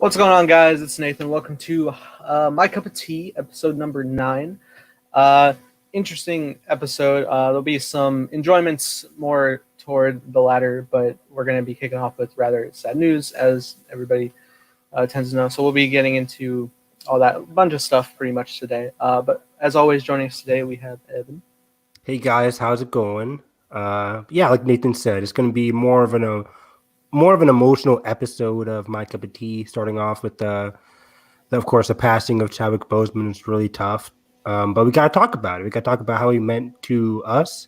What's going on, guys? It's Nathan. Welcome to My Cup of Tea, episode number 9. Uh, Interesting episode. There'll be some enjoyments more toward the latter, but we're going to be kicking off with rather sad news, as everybody tends to know. So we'll be getting into all that bunch of stuff pretty much today. But as always, joining us today, we have Evan. Hey guys, how's it going? Yeah, like Nathan said, it's going to be more of an emotional episode of My Cup of Tea. Starting off with of course, the passing of Chadwick Boseman is really tough. But we got to talk about it. We got to talk about how he meant to us,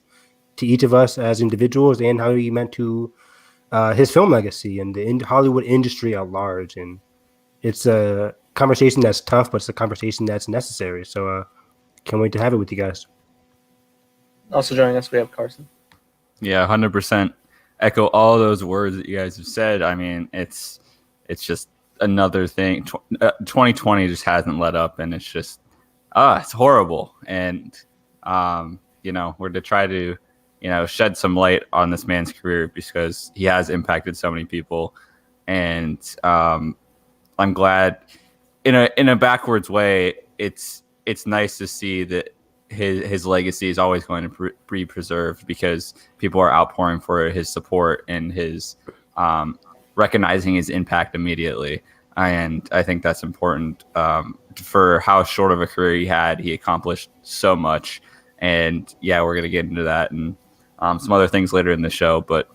to each of us as individuals, and how he meant to his film legacy and the Hollywood industry at large. And it's a conversation that's tough, but it's a conversation that's necessary. So can't wait to have it with you guys. Also joining us, we have Carson. Yeah, 100% echo all those words that you guys have said. I mean, it's just another thing. 2020 just hasn't let up, and it's just it's horrible. And we're to try to shed some light on this man's career because he has impacted so many people. And I'm glad in a backwards way, it's nice to see that his legacy is always going to be preserved because people are outpouring for his support and his recognizing his impact immediately. And I think that's important for how short of a career he had. He accomplished so much. And yeah, we're going to get into that and some other things later in the show. But,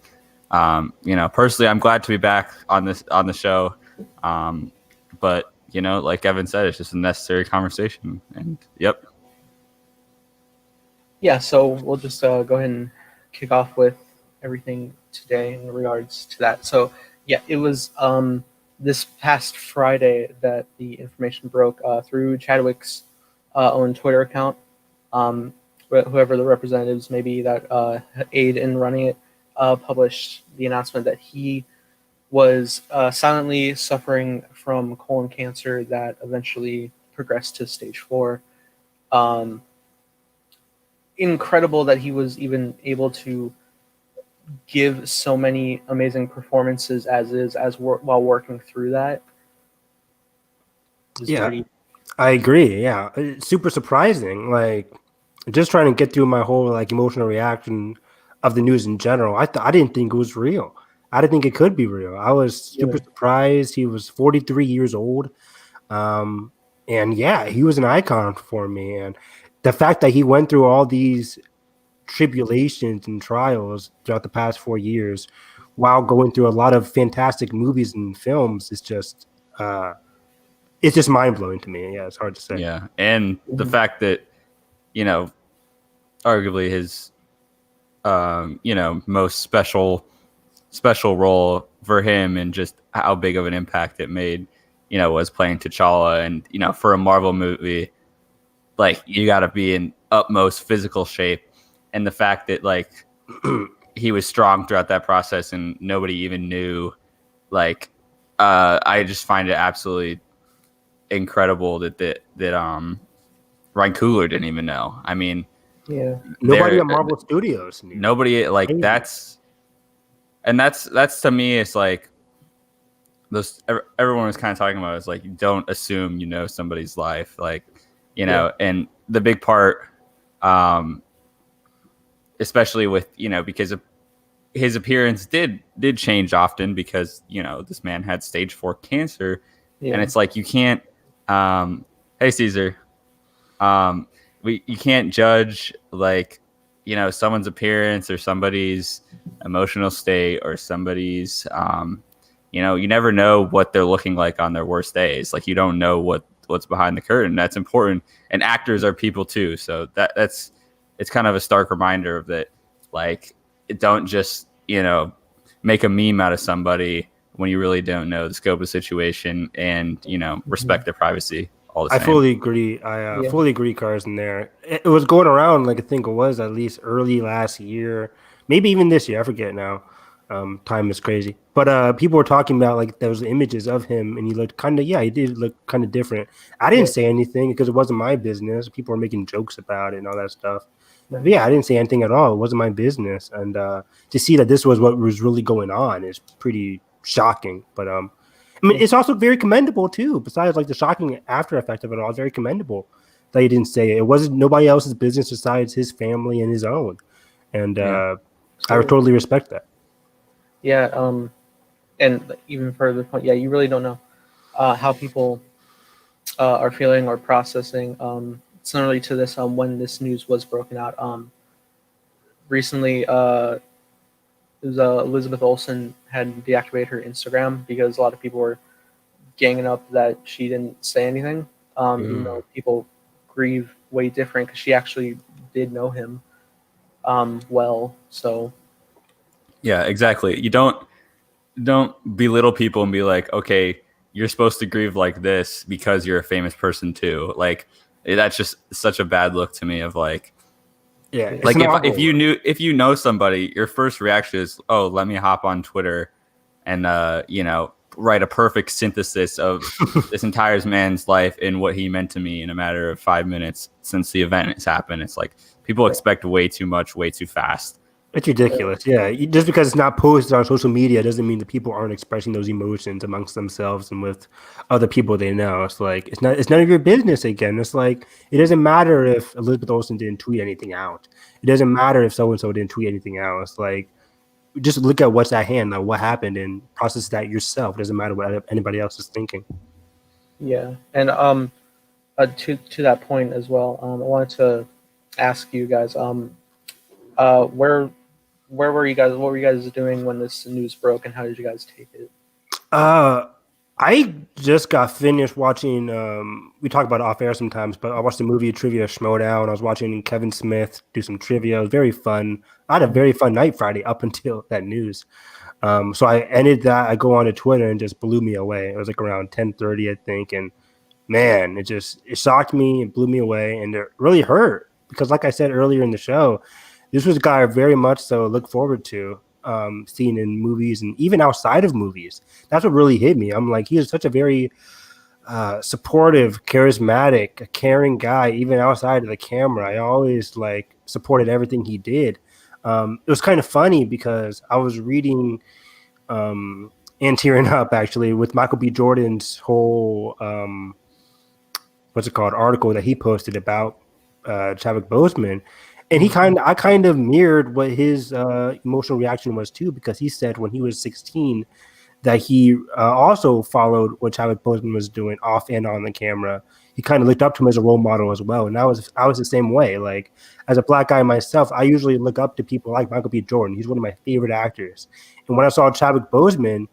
personally, I'm glad to be back on the show. But, like Evan said, it's just a necessary conversation. And yep. Yeah, so we'll just go ahead and kick off with everything today in regards to that. So, yeah, it was this past Friday that the information broke through Chadwick's own Twitter account. Whoever the representatives may be that aid in running it published the announcement that he was silently suffering from colon cancer that eventually progressed to stage 4. Incredible that he was even able to give so many amazing performances while working through that. Yeah, I agree. Yeah, it's super surprising. Like, just trying to get through my whole emotional reaction of the news in general. I didn't think it was real. I didn't think it could be real. I was super surprised. He was 43 years old, and yeah, he was an icon for me. And the fact that he went through all these tribulations and trials throughout the past 4 years while going through a lot of fantastic movies and films is just it's just mind-blowing to me. Yeah, it's hard to say. Yeah, and the fact that arguably his most special role for him and just how big of an impact it made was playing T'Challa. And for a Marvel movie, like, you got to be in utmost physical shape. And the fact that, like, he was strong throughout that process and nobody even knew, like, I just find it absolutely incredible that Ryan Coogler didn't even know. I mean, yeah, nobody at Marvel Studios knew. Nobody, like, that's to me, it's like everyone was kind of talking about is like, you don't assume somebody's life, like, and the big part, especially with because of his appearance did change often because this man had stage 4 cancer. And it's like, you can't hey Caesar, you can't judge, like, someone's appearance or somebody's emotional state or somebody's you never know what they're looking like on their worst days. Like, you don't know what's behind the curtain. That's important. And actors are people too. So it's kind of a stark reminder of that. Like, don't just, make a meme out of somebody when you really don't know the scope of the situation and, respect their privacy all the same. I fully agree. Fully agree, Carson, there. It was going around, like, I think it was at least early last year, maybe even this year. I forget now. Time is crazy. But people were talking about, like, those images of him, and he looked he did look kind of different. I didn't say anything because it wasn't my business. People were making jokes about it and all that stuff. But yeah, I didn't say anything at all. It wasn't my business. And to see that this was what was really going on is pretty shocking. But I mean, it's also very commendable too. Besides, like the shocking after effect of it all, it's very commendable that he didn't say it. It wasn't nobody else's business besides his family and his own, and I would totally respect that. Yeah. And even further point, yeah, you really don't know how people are feeling or processing. Similarly to this, when this news was broken out, recently, it was Elizabeth Olsen had deactivated her Instagram because a lot of people were ganging up that she didn't say anything. Even though people grieve way different because she actually did know him well. So Yeah, exactly. You don't belittle people and be like, okay, you're supposed to grieve like this because you're a famous person too. Like that's just such a bad look to me of like, yeah, like if you know somebody, your first reaction is, oh, let me hop on Twitter and write a perfect synthesis of this entire man's life and what he meant to me in a matter of 5 minutes since the event has happened. It's like people expect way too much, way too fast. It's ridiculous. Yeah, just because it's not posted on social media doesn't mean that people aren't expressing those emotions amongst themselves and with other people they know. It's like it's none of your business. Again, it's like it doesn't matter if Elizabeth Olsen didn't tweet anything out. It doesn't matter if so and so didn't tweet anything out. It's like just look at what's at hand, like what happened, and process that yourself. It doesn't matter what anybody else is thinking. yeah, and to that point as well, I wanted to ask you guys, where were you guys? What were you guys doing when this news broke, and how did you guys take it? I just got finished watching. We talk about it off air sometimes, but I watched the movie Trivia Schmodown. I was watching Kevin Smith do some trivia. It was very fun. I had a very fun night Friday up until that news. So I ended that. I go on to Twitter and just blew me away. It was like around 10:30, I think, and man, it shocked me. It blew me away, and it really hurt because, like I said earlier in the show, this was a guy I very much so look forward to seeing in movies and even outside of movies. That's what really hit me. I'm like, he is such a very supportive, charismatic, caring guy, even outside of the camera. I always like supported everything he did. It was kind of funny because I was reading and tearing up actually with Michael B. Jordan's whole article that he posted about Chadwick Boseman. And I kind of mirrored what his emotional reaction was too, because he said when he was 16 that he also followed what Chadwick Boseman was doing off and on the camera. He kind of looked up to him as a role model as well. And I was the same way. Like as a black guy myself, I usually look up to people like Michael B. Jordan. He's one of my favorite actors. And when I saw Chadwick Boseman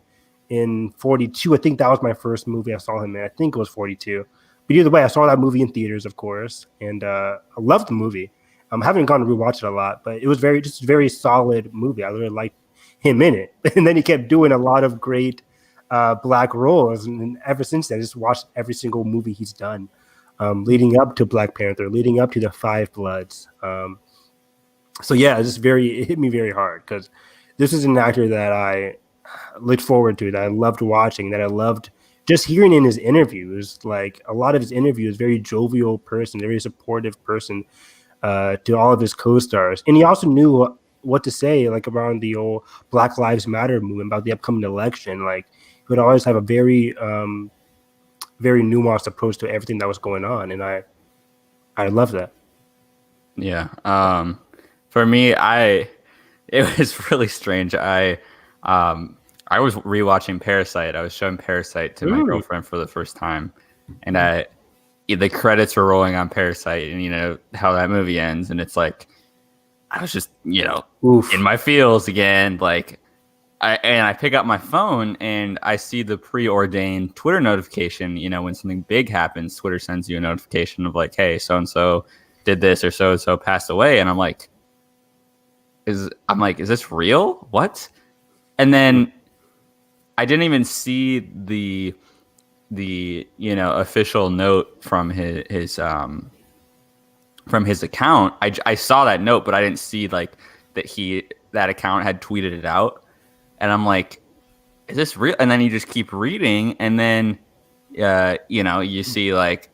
in 42, I think that was my first movie I saw him in. I think it was 42. But either way, I saw that movie in theaters, of course, and I loved the movie. I haven't gone to rewatch it a lot, but it was just a very solid movie. I really liked him in it. And then he kept doing a lot of great black roles. And ever since then, I just watched every single movie he's done, leading up to Black Panther, leading up to the Five Bloods. So yeah, it hit me very hard because this is an actor that I looked forward to, that I loved watching, that I loved just hearing in his interviews. Like a lot of his interviews, very jovial person, very supportive person to all of his co-stars. And he also knew what to say, like around the old Black Lives Matter movement about the upcoming election. Like he would always have a very, very nuanced approach to everything that was going on. And I love that. Yeah. For me, it was really strange. I was rewatching Parasite. I was showing Parasite to my girlfriend for the first time, and the credits were rolling on Parasite, and you know how that movie ends, and it's like I was just in my feels again. Like I pick up my phone and I see the preordained Twitter notification. You know, when something big happens, Twitter sends you a notification of like, hey, so and so did this or so and so passed away, and I'm like, is this real? What? And then I didn't even see the official note from his account. I saw that note, but I didn't see like that account had tweeted it out. And I'm like, is this real? And then you just keep reading, and then you see like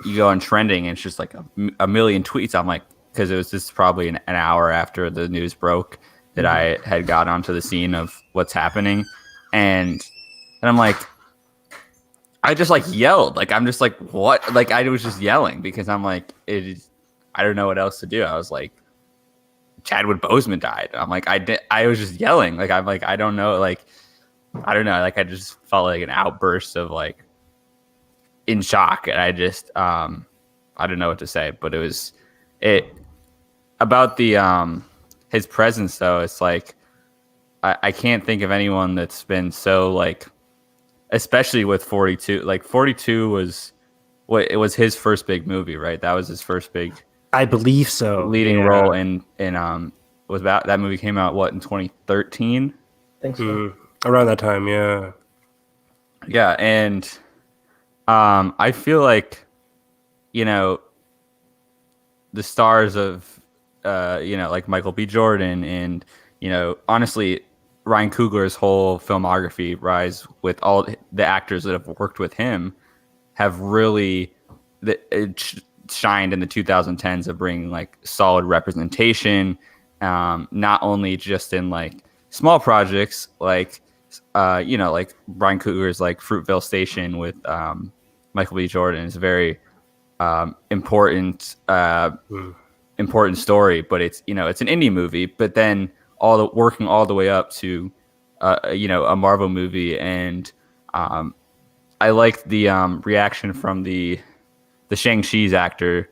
you go on trending, and it's just like a million tweets. I'm like, because it was just probably an hour after the news broke that I had got onto the scene of what's happening, and I'm like, I just like yelled. Like I'm just like what? Like I was just yelling because I'm like I don't know what else to do. I was like Chadwick Boseman died. I'm like I was just yelling. Like I'm like I don't know. Like I don't know. Like I just felt like an outburst of like in shock, and I don't know what to say. But it about the his presence though. It's like I can't think of anyone that's been so like, especially with 42. Like 42 was it was his first big movie, right? That was his first big I believe so. leading role in was that movie came out what in 2013? Thanks. So. Around that time, yeah. Yeah, and I feel like you know the stars of like Michael B. Jordan and honestly Ryan Coogler's whole filmography, Rise, with all the actors that have worked with him, have really shined in the 2010s of bringing like solid representation, not only just in like small projects like like Brian Coogler's like Fruitvale Station with Michael B. Jordan is a very important story, but it's it's an indie movie, but then working all the way up to a Marvel movie. And I liked the reaction from the Shang-Chi's actor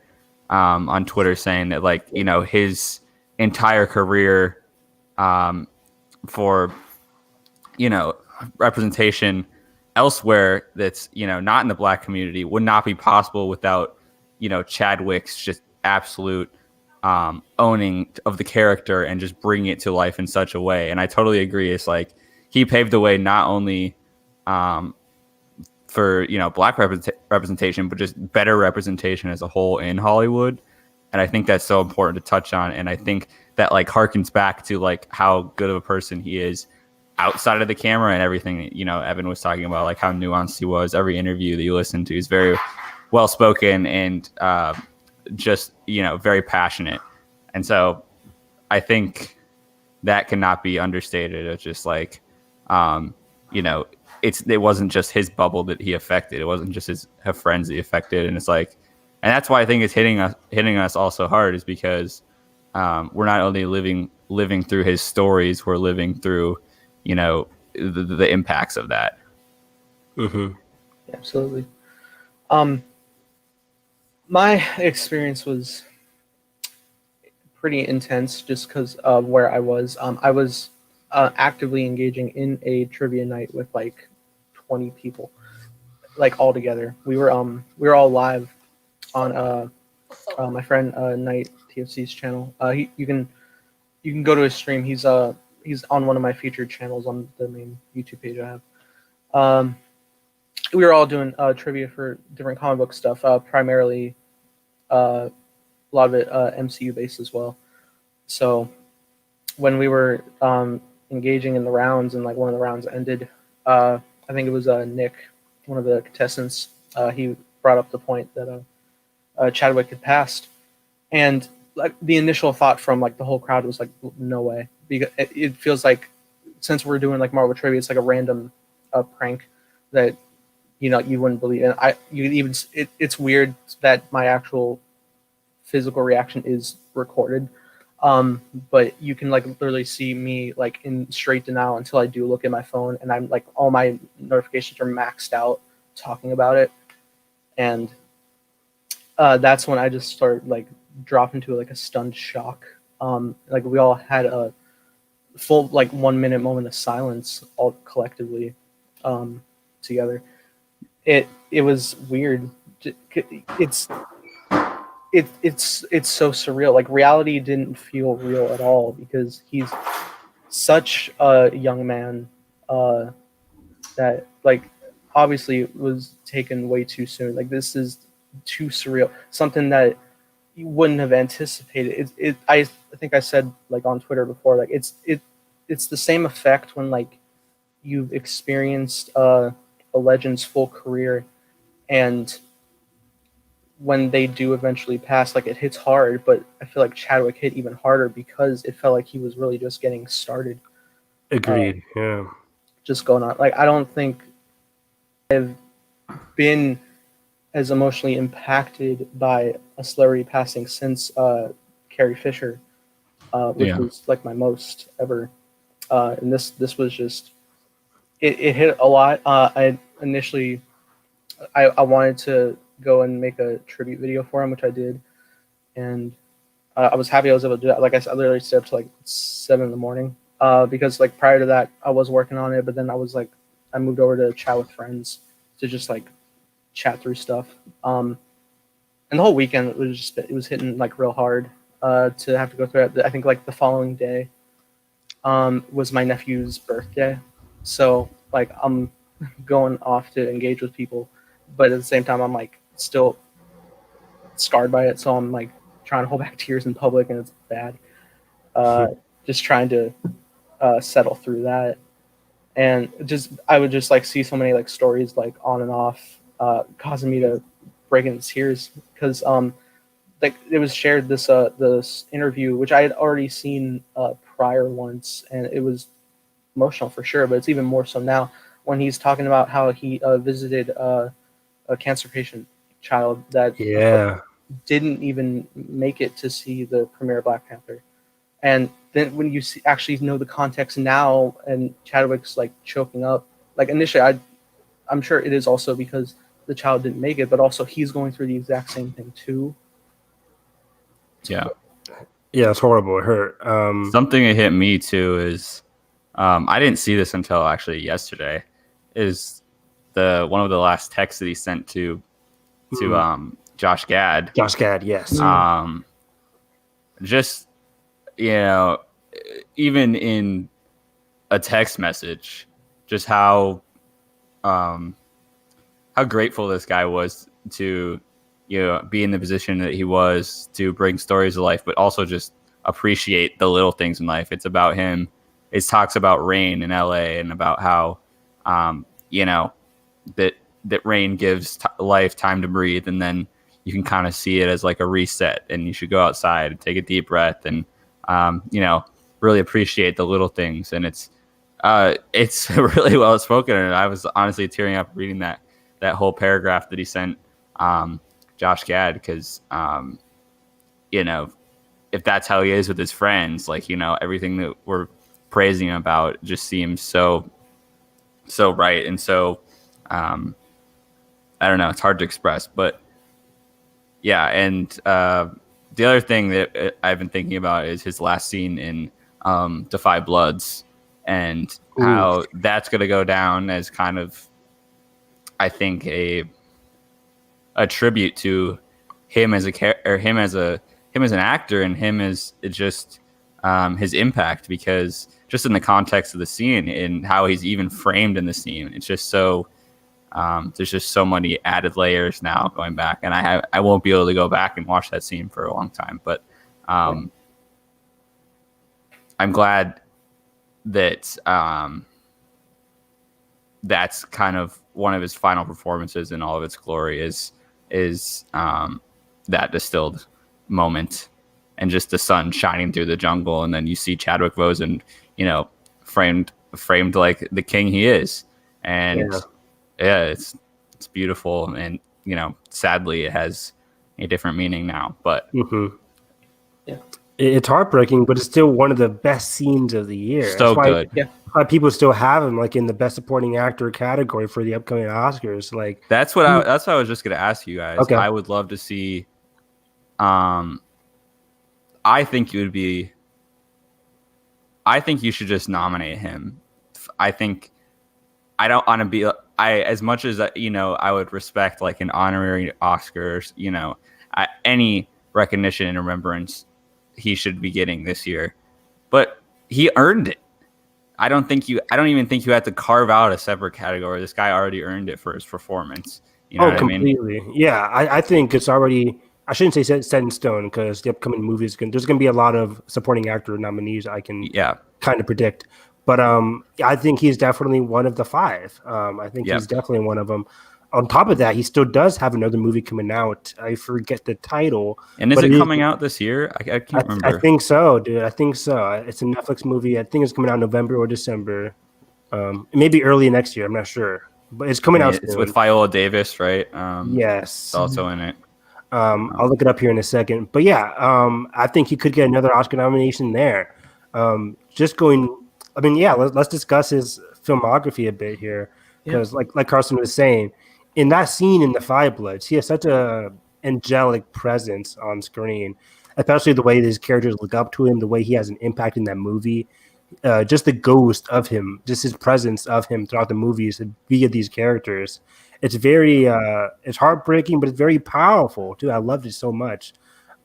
on Twitter saying that like his entire career for representation elsewhere that's not in the Black community would not be possible without Chadwick's just absolute owning of the character and just bringing it to life in such a way. And I totally agree. It's like he paved the way not only for Black representation, but just better representation as a whole in Hollywood. And I think that's so important to touch on. And I think that like harkens back to like how good of a person he is outside of the camera and everything. Evan was talking about like how nuanced he was. Every interview that you listen to is very well spoken and just very passionate. And so I think that cannot be understated. It's just like it wasn't just his bubble that he affected. It wasn't just his friends that he affected. And it's like, and that's why I think it's hitting us all so hard, is because we're not only living through his stories, we're living through the impacts of that. Mm-hmm. Absolutely. My experience was pretty intense just because of where I was. I was actively engaging in a trivia night with like 20 people, like all together. We were all live on my friend Knight TFC's channel. You can go to his stream. He's on one of my featured channels on the main YouTube page I have. We were all doing trivia for different comic book stuff, primarily a lot of it MCU based as well. So when we were engaging in the rounds, and like one of the rounds ended, I think it was Nick, one of the contestants, he brought up the point that Chadwick had passed, and like the initial thought from like the whole crowd was like, no way, because it feels like, since we're doing like Marvel trivia, it's like a random prank that you wouldn't believe. And it's weird that my actual physical reaction is recorded, but you can like literally see me like in straight denial until I do look at my phone, and I'm like, all my notifications are maxed out talking about it. And that's when I just started like drop into like a stunned shock. Like we all had a full like 1 minute moment of silence all collectively together. It was weird. It's so surreal. Like reality didn't feel real at all, because he's such a young man that like obviously was taken way too soon. Like this is too surreal. Something that you wouldn't have anticipated. I think I said like on Twitter before, like it's the same effect when like you've experienced a legend's full career, and when they do eventually pass, like it hits hard. But I feel like Chadwick hit even harder because it felt like he was really just getting started. Agreed. Yeah. Just going on. Like I don't think I've been as emotionally impacted by a celebrity passing since Carrie Fisher, which was like my most ever. And this was just it hit a lot. I initially I wanted to go and make a tribute video for him, which I did, and I was happy I was able to do that. Like I said, I literally stayed up to like 7 in the morning because like prior to that I was working on it, but then I moved over to chat with friends to just like chat through stuff. And the whole weekend it was hitting like real hard to have to go through it. I think like the following day was my nephew's birthday, so like I'm going off to engage with people, but at the same time I'm like still scarred by it, so I'm like trying to hold back tears in public, and it's bad. Just trying to settle through that, and I would just like see so many like stories like on and off, causing me to break into tears because like it was shared this interview which I had already seen prior once, and it was emotional for sure, but it's even more so now when he's talking about how he visited a cancer patient child that didn't even make it to see the premiere of Black Panther. And then when you actually know the context now, and Chadwick's like choking up, like initially I'm sure it is also because the child didn't make it, but also he's going through the exact same thing too. Yeah, it's horrible. It hurt. Something that hit me too is I didn't see this until actually yesterday. Is one of the last texts that he sent to Josh Gad. Josh Gad, yes. Just, you know, even in a text message, just how grateful this guy was to, you know, be in the position that he was to bring stories to life, but also just appreciate the little things in life. It's about him. It talks about rain in LA and about how, you know, that rain gives life time to breathe, and then you can kind of see it as like a reset, and you should go outside and take a deep breath and you know, really appreciate the little things. And it's really well spoken, and I was honestly tearing up reading that whole paragraph that he sent Josh Gad, because you know, if that's how he is with his friends, like, you know, everything that we're praising him about just seems so right. And so I don't know, it's hard to express, but yeah. And the other thing that I've been thinking about is his last scene in Defy Bloods, and how that's going to go down as kind of, I think, a tribute to him as him as an actor, and him as just his impact, because just in the context of the scene and how he's even framed in the scene, it's just so there's just so many added layers now going back, and I won't be able to go back and watch that scene for a long time, but I'm glad that that's kind of one of his final performances in all of its glory is that distilled moment, and just the sun shining through the jungle, and then you see Chadwick Boseman, you know, framed like the king he is, and it's beautiful, and you know, sadly it has a different meaning now, but it's heartbreaking, but it's still one of the best scenes of the year. So good. Why people still have him like in the best supporting actor category for the upcoming Oscars. Like that's what I was just gonna ask you guys. Okay. I would love to see. I think you should just nominate him. I don't want to be. As much as you know, I would respect like an honorary Oscars. You know, any recognition and remembrance he should be getting this year, but he earned it. I don't even think you have to carve out a separate category. This guy already earned it for his performance. You know what completely. I mean? Yeah, I think it's already. I shouldn't say set in stone, because the upcoming movies there's going to be a lot of supporting actor nominees. I can kind of predict, but I think he's definitely one of the 5. I think he's definitely one of them. On top of that, he still does have another movie coming out. I forget the title. And is it coming out this year? I can't remember. I think so, dude. I think so. It's a Netflix movie. I think it's coming out November or December. Maybe early next year. I'm not sure. but it's coming out It's soon. with Viola Davis, right? Yes, It's also in it. I'll look it up here in a second. But yeah, I think he could get another Oscar nomination there. Just going, I mean, yeah, let's discuss his filmography a bit here, because like Carson was saying, in that scene in The Five Bloods, he has such a angelic presence on screen, especially the way his characters look up to him, the way he has an impact in that movie. Just the ghost of him, just his presence of him throughout the movies via these characters. It's very, it's heartbreaking, but it's very powerful too. I loved it so much.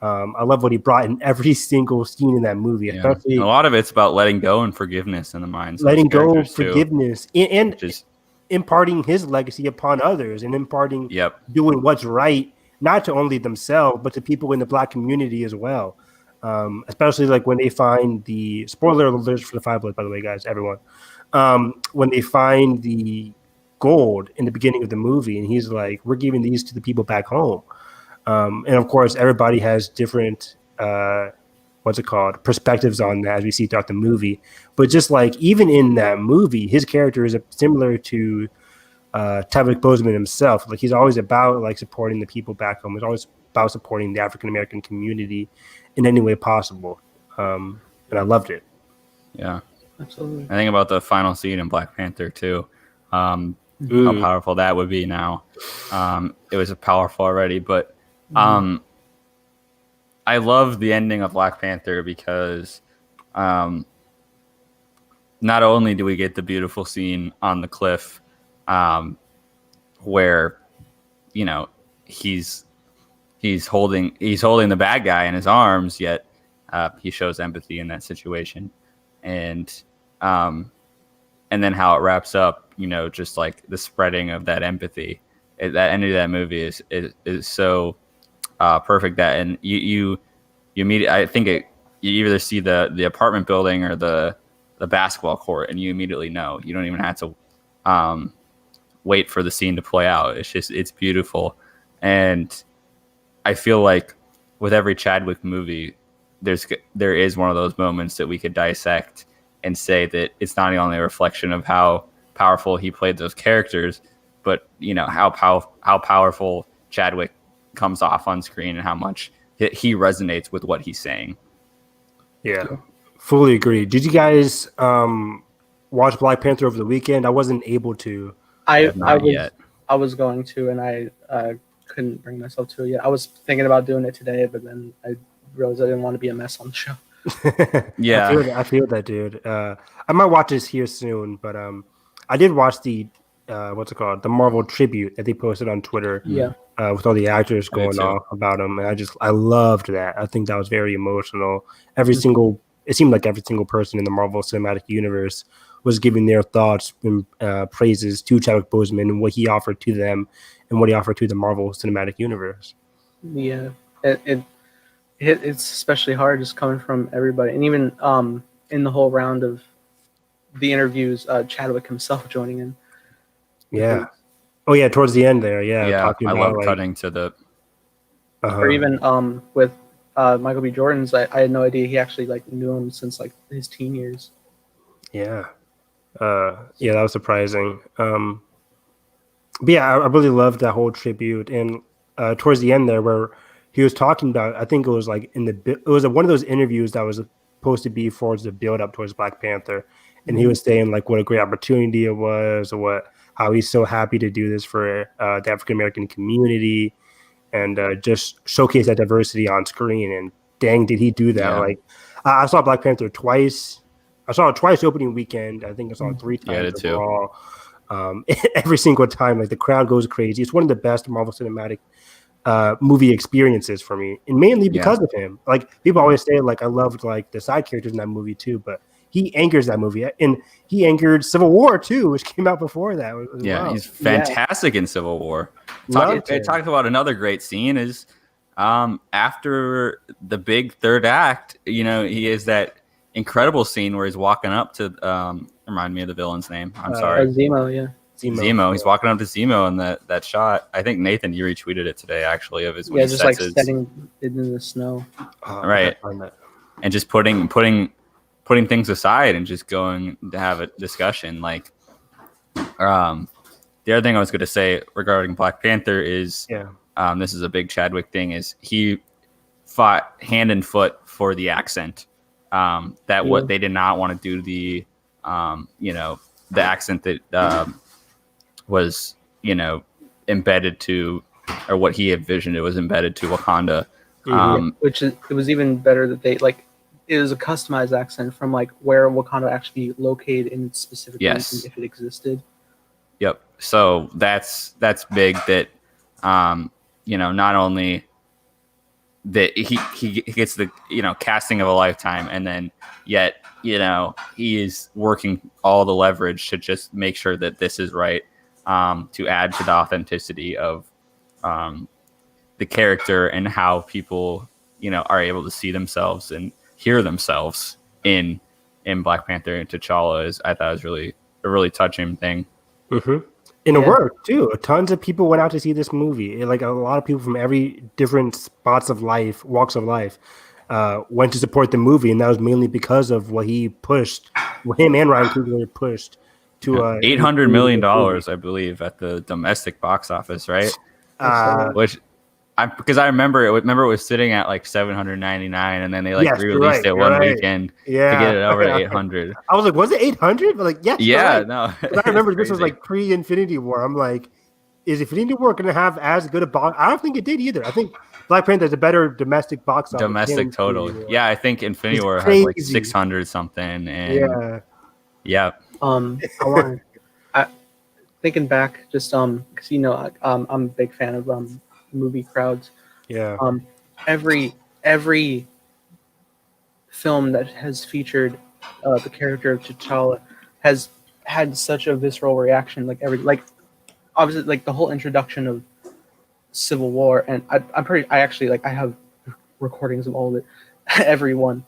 I love what he brought in every single scene in that movie, especially a lot of it's about letting go and forgiveness in the minds of letting go, characters, forgiveness, and imparting his legacy upon others, and imparting doing what's right, not to only themselves, but to people in the Black community as well. Especially like when they find the spoiler alerts for The Five Bloods, by the way, guys, everyone. When they find the gold in the beginning of the movie, and he's like, "We're giving these to the people back home," and of course, everybody has different perspectives on that, as we see throughout the movie. But just like even in that movie, his character is similar to Chadwick Boseman himself. Like he's always about like supporting the people back home. He's always about supporting the African American community in any way possible, and I loved it. Yeah, absolutely. I think about the final scene in Black Panther too. How powerful that would be now. It was powerful already, but I love the ending of Black Panther because not only do we get the beautiful scene on the cliff, where he's holding the bad guy in his arms, yet he shows empathy in that situation, and then how it wraps up, just like the spreading of that empathy. That ending of that movie is so perfect. That, and you immediately, I think you either see the apartment building or the basketball court, and you immediately know. You don't even have to wait for the scene to play out. It's beautiful. And I feel like with every Chadwick movie, there is one of those moments that we could dissect and say that it's not only a reflection of how powerful he played those characters, but how powerful Chadwick comes off on screen and how much he resonates with what he's saying. Yeah, fully agree. Did you guys watch Black Panther over the weekend? I wasn't able to. I was going to, and I couldn't bring myself to it yet. I was thinking about doing it today, but then I realized I didn't want to be a mess on the show. Yeah, I feel that, dude. I might watch this here soon, but I did watch the the Marvel tribute that they posted on Twitter. Yeah, with all the actors going off about him, and I loved that. I think that was very emotional. It seemed like every single person in the Marvel Cinematic Universe was giving their thoughts and praises to Chadwick Boseman and what he offered to them and what he offered to the Marvel Cinematic Universe. Yeah, it's especially hard just coming from everybody, and even in the whole round of the interviews, Chadwick himself joining in. Yeah. Oh yeah, towards the end there. Yeah. Yeah, I love cutting to the. Or even with Michael B. Jordan's, I had no idea he actually knew him since his teen years. Yeah. That was surprising. But yeah, I really loved that whole tribute, and towards the end there, where he was talking about, I think it was it was one of those interviews that was supposed to be towards the build up towards Black Panther, and he was saying what a great opportunity it was, or how he's so happy to do this for the African American community, and just showcase that diversity on screen. And dang, did he do that? Yeah. I saw Black Panther twice. I saw it twice opening weekend. I think I saw it 3 times overall. Every single time, the crowd goes crazy. It's one of the best Marvel Cinematic movie experiences for me, and mainly because of him. People always say, I loved the side characters in that movie too, but he anchors that movie, and he anchored Civil War too, which came out before that. He's fantastic in Civil War. Talked about another great scene is after the big third act. He is that incredible scene where he's walking up to remind me of the villain's name. I'm sorry, Zemo. Yeah, Zemo. He's walking up to Zemo in that shot. I think Nathan, you retweeted it today, actually, of his just setting it in the snow. Right, and just putting things aside and just going to have a discussion. the other thing I was going to say regarding Black Panther is, Yeah. this is a big Chadwick thing, is he fought hand and foot for the accent. What they did not want to do the accent that was embedded to, or what he envisioned it was embedded to Wakanda. It was even better that they it was a customized accent from like where Wakanda actually located in its specific region, if it existed. Yep. So that's big. That not only that he gets the casting of a lifetime, and then yet he is working all the leverage to just make sure that this is right, to add to the authenticity of the character and how people are able to see themselves and hear themselves in Black Panther and T'Challa. I thought was really a really touching thing. Mm-hmm. And it worked too. Tons of people went out to see this movie. Like a lot of people from every different spots of life, walks of life, went to support the movie, and that was mainly because of what he pushed. Him and Ryan Coogler pushed to $800 million, I believe, at the domestic box office, right? Which because I remember it was sitting at like $799, and then they re-released it one weekend to get it over to 800. I was like, was it 800? But like, yes, no. But I remember this was like pre-Infinity War. I'm like, is Infinity War going to have as good a box? I don't think it did either. I think Black Panther is a better domestic box office. Domestic total. Yeah, I think Infinity War has like 600 something. And Thinking back, just because I'm a big fan of movie crowds. Yeah. Every film that has featured the character of T'Challa has had such a visceral reaction. Obviously, like the whole introduction of Civil War, and I have recordings of all of it, everyone.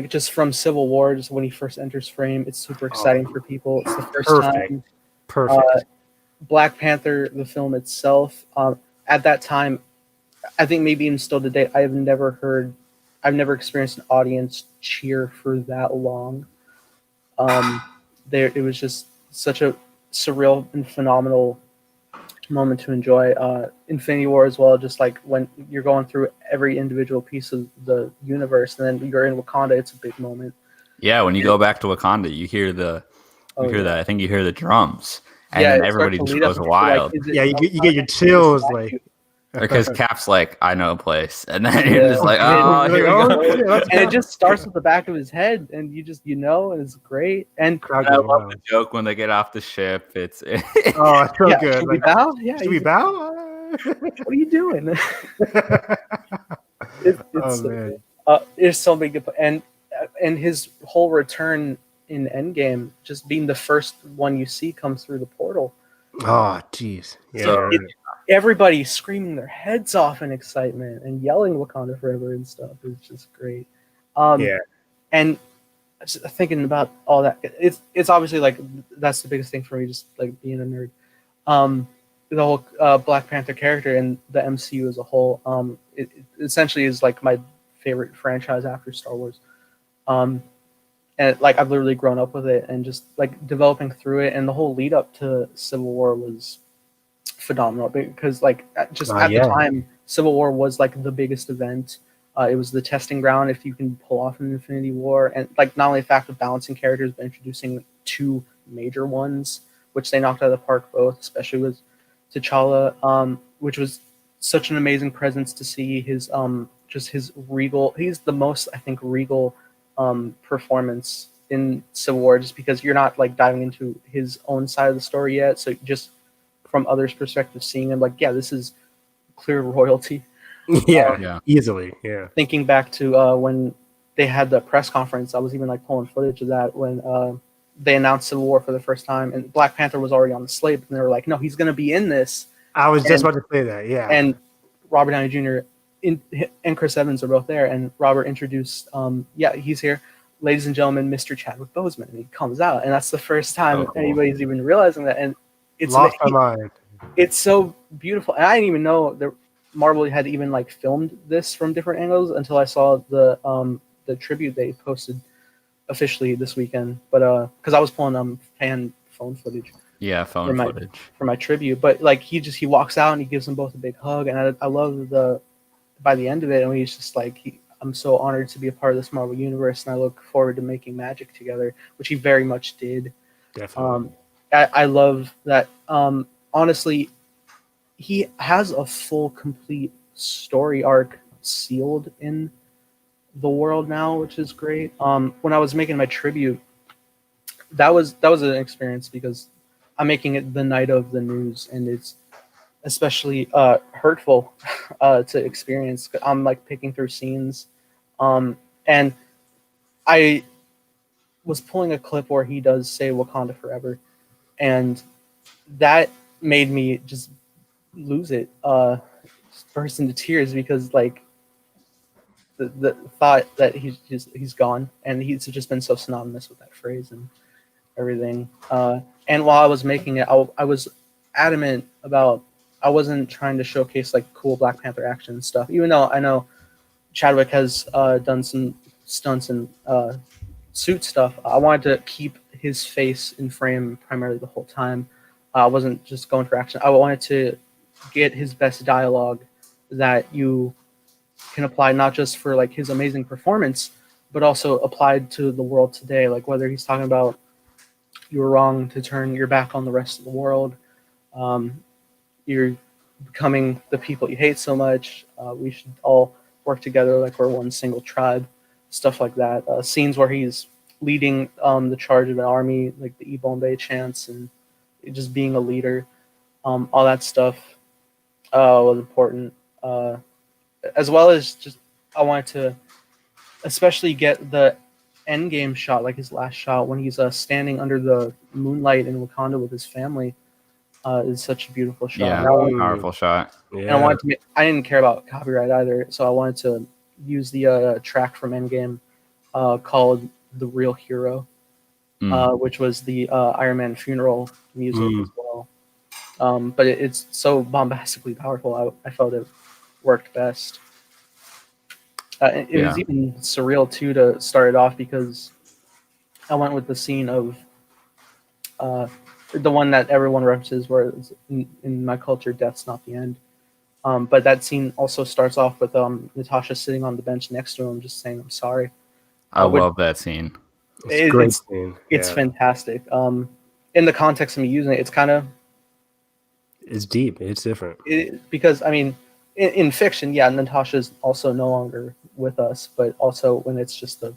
Just from Civil War, just when he first enters frame, it's super exciting for people. It's the first time. Perfect. Black Panther, the film itself, at that time, I think maybe even still today, I've never experienced an audience cheer for that long. It was just such a surreal and phenomenal moment to enjoy. Infinity War as well, just like when you're going through every individual piece of the universe, and then you're in Wakanda, it's a big moment. Yeah, when you go back to Wakanda, you hear that. I think you hear the drums. And then everybody just goes wild. You get your chills, because Cap's like, I know a place, and then you're just like, oh, here we go. And it just starts with the back of his head, and you just and it's great. And I love the joke when they get off the ship. It's it's so good. Should we bow? Yeah, should we bow? What are you doing? It's so big, and his whole return in Endgame, just being the first one you see comes through the portal. Oh, jeez. Yeah. So everybody screaming their heads off in excitement and yelling Wakanda forever and stuff is just great. And thinking about all that, it's obviously like that's the biggest thing for me, just like being a nerd. The whole Black Panther character and the MCU as a whole, it essentially is like my favorite franchise after Star Wars. And like I've literally grown up with it, and just like developing through it, and the whole lead up to Civil War was phenomenal because at the time, Civil War was like the biggest event. It was the testing ground if you can pull off an Infinity War, and like not only the fact of balancing characters, but introducing two major ones, which they knocked out of the park both, especially with T'Challa, which was such an amazing presence to see his just his regal. He's the most, I think, regal performance in Civil War, just because you're not like diving into his own side of the story yet. So just from others' perspective, seeing him this is clear royalty. Easily. Yeah. Thinking back to when they had the press conference, I was even like pulling footage of that when they announced Civil War for the first time, and Black Panther was already on the slate, and they were like, no, he's going to be in this. I was just about to say that. Yeah. And Robert Downey Jr. and Chris Evans are both there, and Robert introduced, he's here, ladies and gentlemen, Mr. Chadwick Boseman, and he comes out, and that's the first time anybody's even realizing that, and it's lost my mind. It's so beautiful, and I didn't even know that Marvel had even like filmed this from different angles until I saw the tribute they posted officially this weekend. But because I was pulling fan phone footage, Yeah, for phone my footage. for my tribute. But like he walks out and he gives them both a big hug, and I love by the end of it, and he's just like I'm so honored to be a part of this Marvel universe, and I look forward to making magic together, which he very much did. Definitely. I love that. Honestly, he has a full, complete story arc sealed in the world now, which is great. When I was making my tribute, that was an experience because I'm making it the night of the news, and it's especially hurtful to experience. I'm like picking through scenes, and I was pulling a clip where he does say Wakanda forever, and that made me just lose it, just burst into tears because like the thought that he's gone, and he's just been so synonymous with that phrase and everything. And while I was making it, I was adamant about I wasn't trying to showcase like cool Black Panther action and stuff, even though I know Chadwick has done some stunts and suit stuff. I wanted to keep his face in frame primarily the whole time. I wasn't just going for action. I wanted to get his best dialogue that you can apply not just for like his amazing performance, but also applied to the world today. Like whether he's talking about you were wrong to turn your back on the rest of the world, um, you're becoming the people you hate so much. We should all work together like we're one single tribe. Stuff like that. Scenes where he's leading the charge of an army, like the Ibombe chants, and just being a leader. All that stuff was important. As well as just I wanted to especially get the end game shot, like his last shot when he's standing under the moonlight in Wakanda with his family. Is such a beautiful shot. Yeah, powerful shot. And I wanted to I didn't care about copyright either, so I wanted to use the track from Endgame called "The Real Hero," which was the Iron Man funeral music as well. But it's so bombastically powerful. I felt it worked best. It was even surreal too to start it off because I went with the scene of the one that everyone references, where it's in my culture, death's not the end. But that scene also starts off with Natasha sitting on the bench next to him, just saying, "I'm sorry." I love that scene. It's a great scene. It's fantastic. In the context of me using it, it's kind of it's deep. It's different. Because I mean, in fiction, yeah, Natasha's also no longer with us, but also when it's just the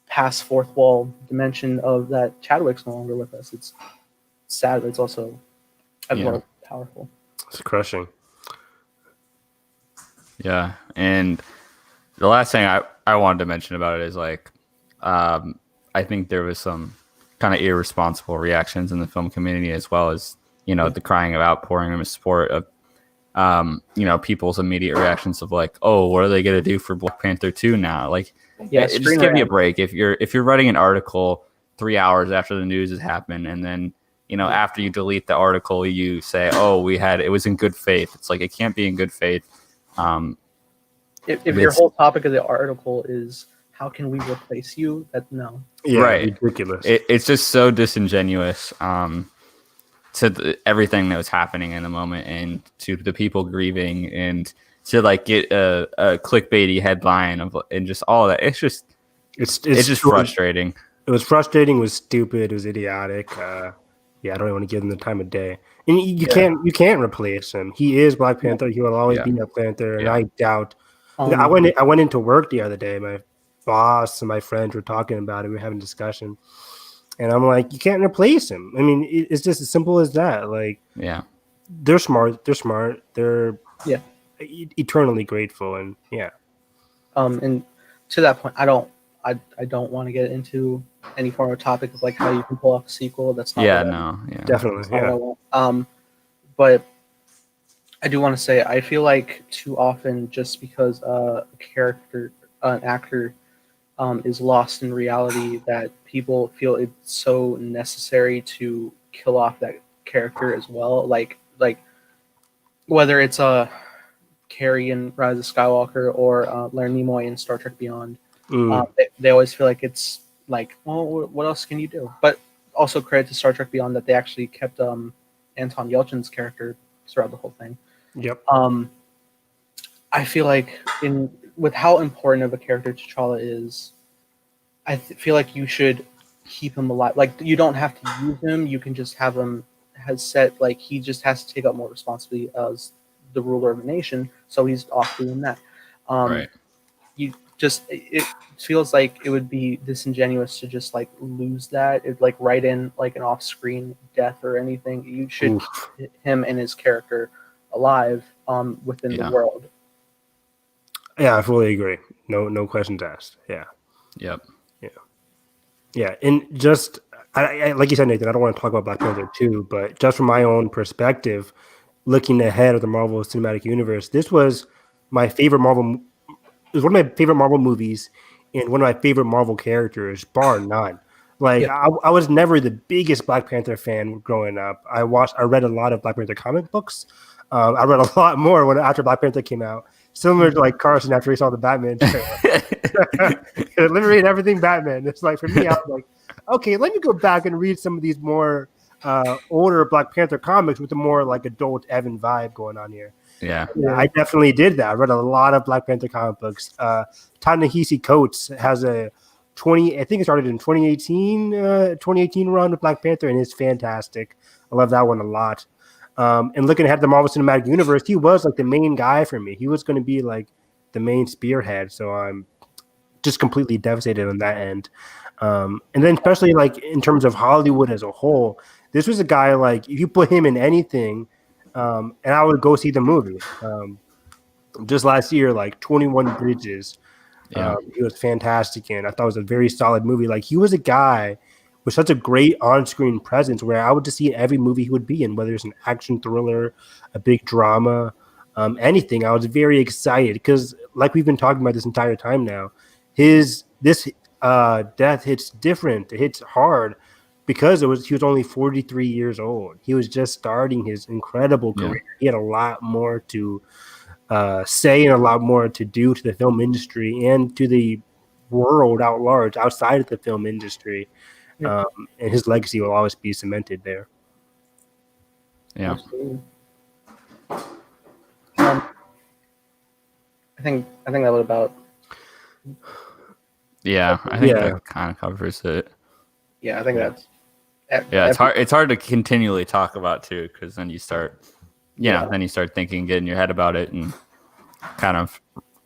past fourth wall dimension of that Chadwick's no longer with us, it's sad, but it's also as well powerful. It's crushing. Yeah, and the last thing I wanted to mention about it is like, I think there was some kind of irresponsible reactions in the film community, as well as the crying of outpouring of support of people's immediate reactions of like, oh, what are they gonna do for Black Panther 2 now? Like, just give me a break. If you're writing an article 3 hours after the news has happened, and then after you delete the article, you say, oh, it was in good faith. It's like, it can't be in good faith. If your whole topic of the article is how can we replace you, no. Yeah, right. Ridiculous. It's just so disingenuous to everything that was happening in the moment, and to the people grieving, and to like get a clickbaity headline and just all that. It's just frustrating. It was frustrating. It was stupid. It was idiotic. I don't even want to give him the time of day. And you can't replace him. He is Black Panther. He will always be Black Panther. And I doubt. I went into work the other day. My boss and my friends were talking about it. We were having a discussion, and I'm like, you can't replace him. I mean, it's just as simple as that. Like, they're smart. They're eternally grateful, and and to that point, I don't want to get into any form of topic of like how you can pull off a sequel. That's not definitely but I do want to say I feel like too often, just because an actor is lost in reality, that people feel it's so necessary to kill off that character as well. Like whether it's Carrie in Rise of Skywalker or Leonard Nimoy in Star Trek Beyond, they always feel like it's like, well, what else can you do? But also credit to Star Trek Beyond that they actually kept Anton Yelchin's character throughout the whole thing. Yep. I feel like with how important of a character T'Challa is, I feel like you should keep him alive. Like, you don't have to use him. You can just have him like, he just has to take up more responsibility as the ruler of a nation. So he's off doing that. Right. It feels like it would be disingenuous to just like lose that. It like write in like an off-screen death or anything. You should keep him and his character alive within the world. Yeah, I fully agree. No questions asked. Yeah. Yep. Yeah, and just I like you said, Nathan, I don't want to talk about Black Panther 2, but just from my own perspective, looking ahead of the Marvel Cinematic Universe, this was my favorite Marvel. It was one of my favorite Marvel movies, and one of my favorite Marvel characters, bar none. Like I was never the biggest Black Panther fan growing up. I read a lot of Black Panther comic books. I read a lot more after Black Panther came out. Similar to like Carson after he saw the Batman trailer. Literally everything Batman. It's like, for me, I was like, okay, let me go back and read some of these more older Black Panther comics with a more like adult Evan vibe going on here. Yeah. I definitely did that. I read a lot of Black Panther comic books. Ta-Nehisi Coates has I think it started in 2018 run with Black Panther, and it's fantastic. I love that one a lot. And looking ahead at the Marvel Cinematic Universe, he was like the main guy for me. He was going to be like the main spearhead. So I'm just completely devastated on that end. And then especially like in terms of Hollywood as a whole, this was a guy like, if you put him in anything, and I would go see the movie. Just last year, like 21 Bridges, he was fantastic in. I thought it was a very solid movie. Like, he was a guy with such a great on-screen presence where I would just see every movie he would be in, whether it's an action thriller, a big drama, anything. I was very excited because, like we've been talking about this entire time now, this death hits different. It hits hard because he was only 43 years old. He was just starting his incredible career. He had a lot more to say and a lot more to do to the film industry and to the world at large outside of the film industry. And his legacy will always be cemented there. Yeah. I think that would about. Yeah, I think that kind of covers it. Yeah, I think that's. It's hard to continually talk about too, because then you start, then you start thinking, getting your head about it, and kind of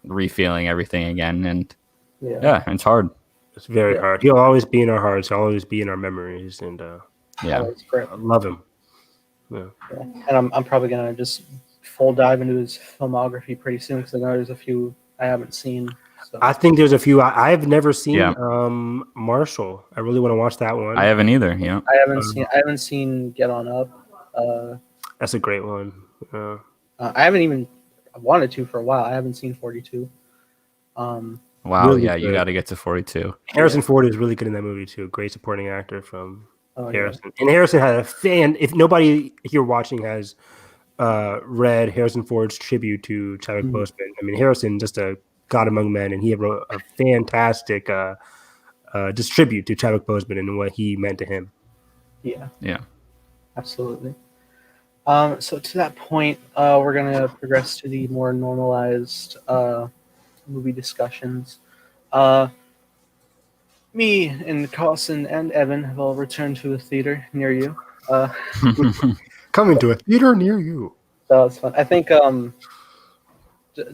refeeling everything again, and it's hard. It's very hard. He'll always be in our hearts. He'll always be in our memories, and I love him. Yeah. And I'm probably gonna just full dive into his filmography pretty soon because I know there's a few I haven't seen. So. I think there's a few I've never seen. Marshall. I really want to watch that one. I haven't either. I haven't seen Get On Up. That's a great one. I haven't even wanted to for a while. I haven't seen 42. Wow, really good. You got to get to 42. Harrison Ford is really good in that movie too. Great supporting actor from Harrison. Yeah. And Harrison had a fan. If nobody here watching has read Harrison Ford's tribute to Chadwick Boseman, I mean, Harrison just a god among men, and he wrote a fantastic just tribute to Chadwick Boseman and what he meant to him. Yeah, absolutely. So to that point, we're gonna progress to the more normalized movie discussions. Me and Carlson and Evan have all returned to a theater near you. Coming to a theater near you. So it's fun. I think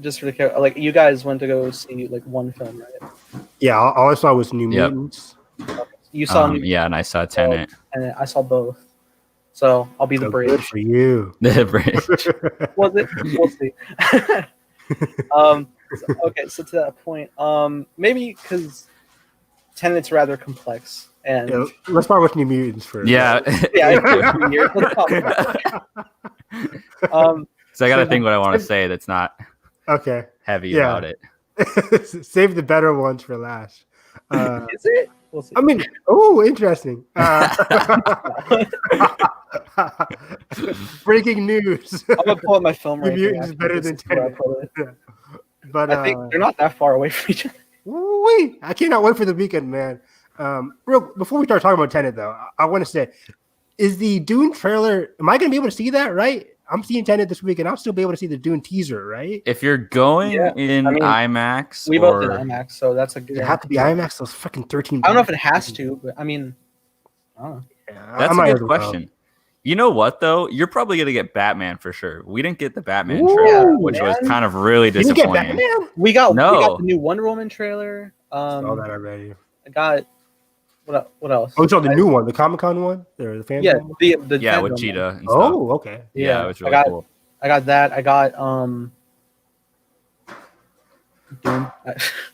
just for the like, you guys went to go see like one film, right? Yeah, all I saw was New Mutants. Okay. You saw and I saw Tenet. And I saw both. So I'll be the bridge. Good for you. The bridge. Was it? We'll see. Okay, so to that point, maybe because Tenet's rather complex, and let's start with New Mutants first. Yeah. Let's talk about it. So I got to think what I want to say that's not heavy about it. Save the better ones for last. Is it? We'll see. I mean, interesting. Breaking news. I'm gonna pull up my film New ranking. Mutants is better than Tenet. But I think they're not that far away from each other. Wait, I cannot wait for the weekend, man. Real before we start talking about Tenet, though, I want to say, is the Dune trailer? Am I going to be able to see that? Right, I'm seeing Tenet this week, and I'll still be able to see the Dune teaser, right? If you're going Yeah, in I mean, IMAX, We both did or IMAX, so that's a Does good. it have to be IMAX? Those fucking 13. I don't know if it has to, but I mean, I don't know. Yeah, that's I a might good as well. question. You know what though? You're probably gonna get Batman for sure. We didn't get the Batman Ooh, trailer, which man. was kind of really You didn't get disappointing. Batman? We got No. the new Wonder Woman trailer. Saw that already. I got what else? Oh, so the new one, the Comic-Con one, or the fan? Yeah, one? the Yeah, fandom with one. Cheetah and stuff. Oh, okay. Yeah, it was really cool. I got that. I got Doom.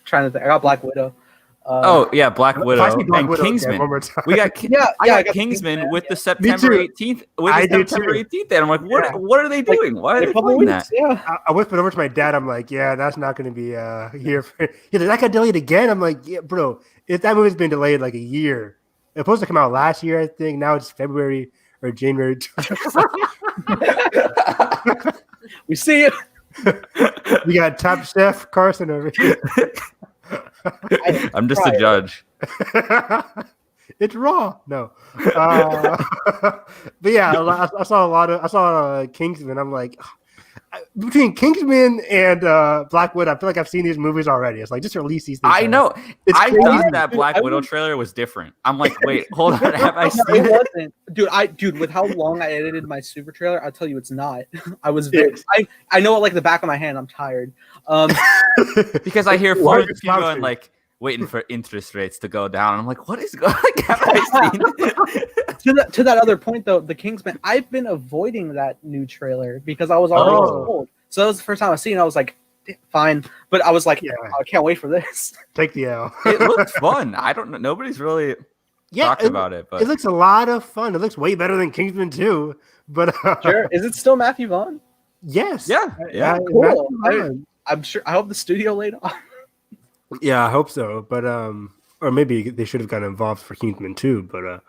Trying to think. I got Black Widow. Oh yeah, Black If I Widow see Black and Widow again Kingsman. one more time. We got I got got Kingsman Kingsman, with yeah. the September too. 18th. With I the do September too. 18th, and I'm like, what? Yeah. What are they doing? Why are they A couple playing weeks, that? yeah. I whispered over to my dad. I'm like, yeah, that's not going to be here. He's like, that got delayed again. I'm like, yeah, bro, that movie's been delayed like a year. It was supposed to come out last year, I think. Now it's February or January. We see it. We got Top Chef Carson over here. I'm just a judge. It's raw. No. But yeah, I saw Kingsman. I'm like, between Kingsman and Black Widow, I feel like I've seen these movies already. It's like, just release these things. I know. It's I crazy. thought that Black I Widow would- trailer was different. I'm like, wait, hold on. Have I No, seen it it? wasn't, dude. With how long I edited my super trailer, I'll tell you, it's not. I was very. I know it like the back of my hand. I'm tired. Because I hear Why are you Florence Pugh going slouching? like waiting for interest rates to go down. I'm like, what is going? Like, have I seen it? To that other point though, the Kingsman. I've been avoiding that new trailer because I was already Oh. sold. So that was the first time I seen it. I was like, fine, but I was like, Yeah. I can't wait for this. Take the L. It looks fun. I don't know. Nobody's really talked about it, but It looks a lot of fun. It looks way better than Kingsman 2. But Sure, is it still Matthew Vaughn? yes. yeah. Cool. Matthew Vaughn. I'm sure. I hope the studio laid off. Yeah, I hope so. But or maybe they should have gotten involved for Kingsman too. But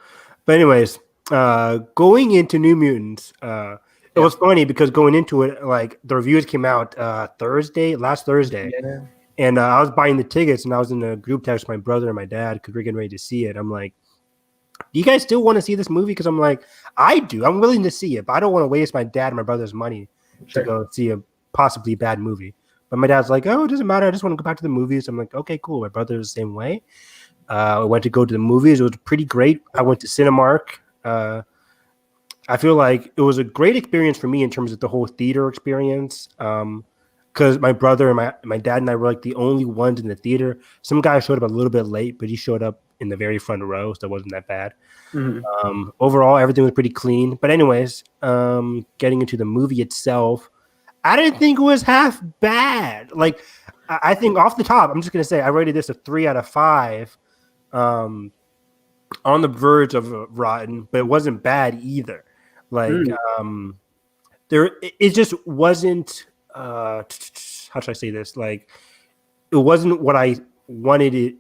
anyways, going into New Mutants, it was funny because going into it, like the reviews came out last Thursday, Yeah. and I was buying the tickets, and I was in a group text with my brother and my dad because we're getting ready to see it. I'm like, do you guys still want to see this movie? Because I'm like, I do. I'm willing to see it, but I don't want to waste my dad and my brother's money Sure. to go see a possibly bad movie. But my dad's like, oh, it doesn't matter. I just want to go back to the movies. I'm like, okay, cool. My brother was the same way. I went to go to the movies. It was pretty great. I went to Cinemark. I feel like it was a great experience for me in terms of the whole theater experience. Because my brother and my dad and I were like the only ones in the theater. Some guy showed up a little bit late, but he showed up in the very front row, so it wasn't that bad. Mhm. Overall, everything was pretty clean. But anyways, getting into the movie itself, I didn't think it was half bad. Like, I think off the top, I'm just gonna say I rated this a 3 out of 5. On the verge of rotten, but it wasn't bad either. Like, it just wasn't. How should I say this? Like, it wasn't what I wanted it.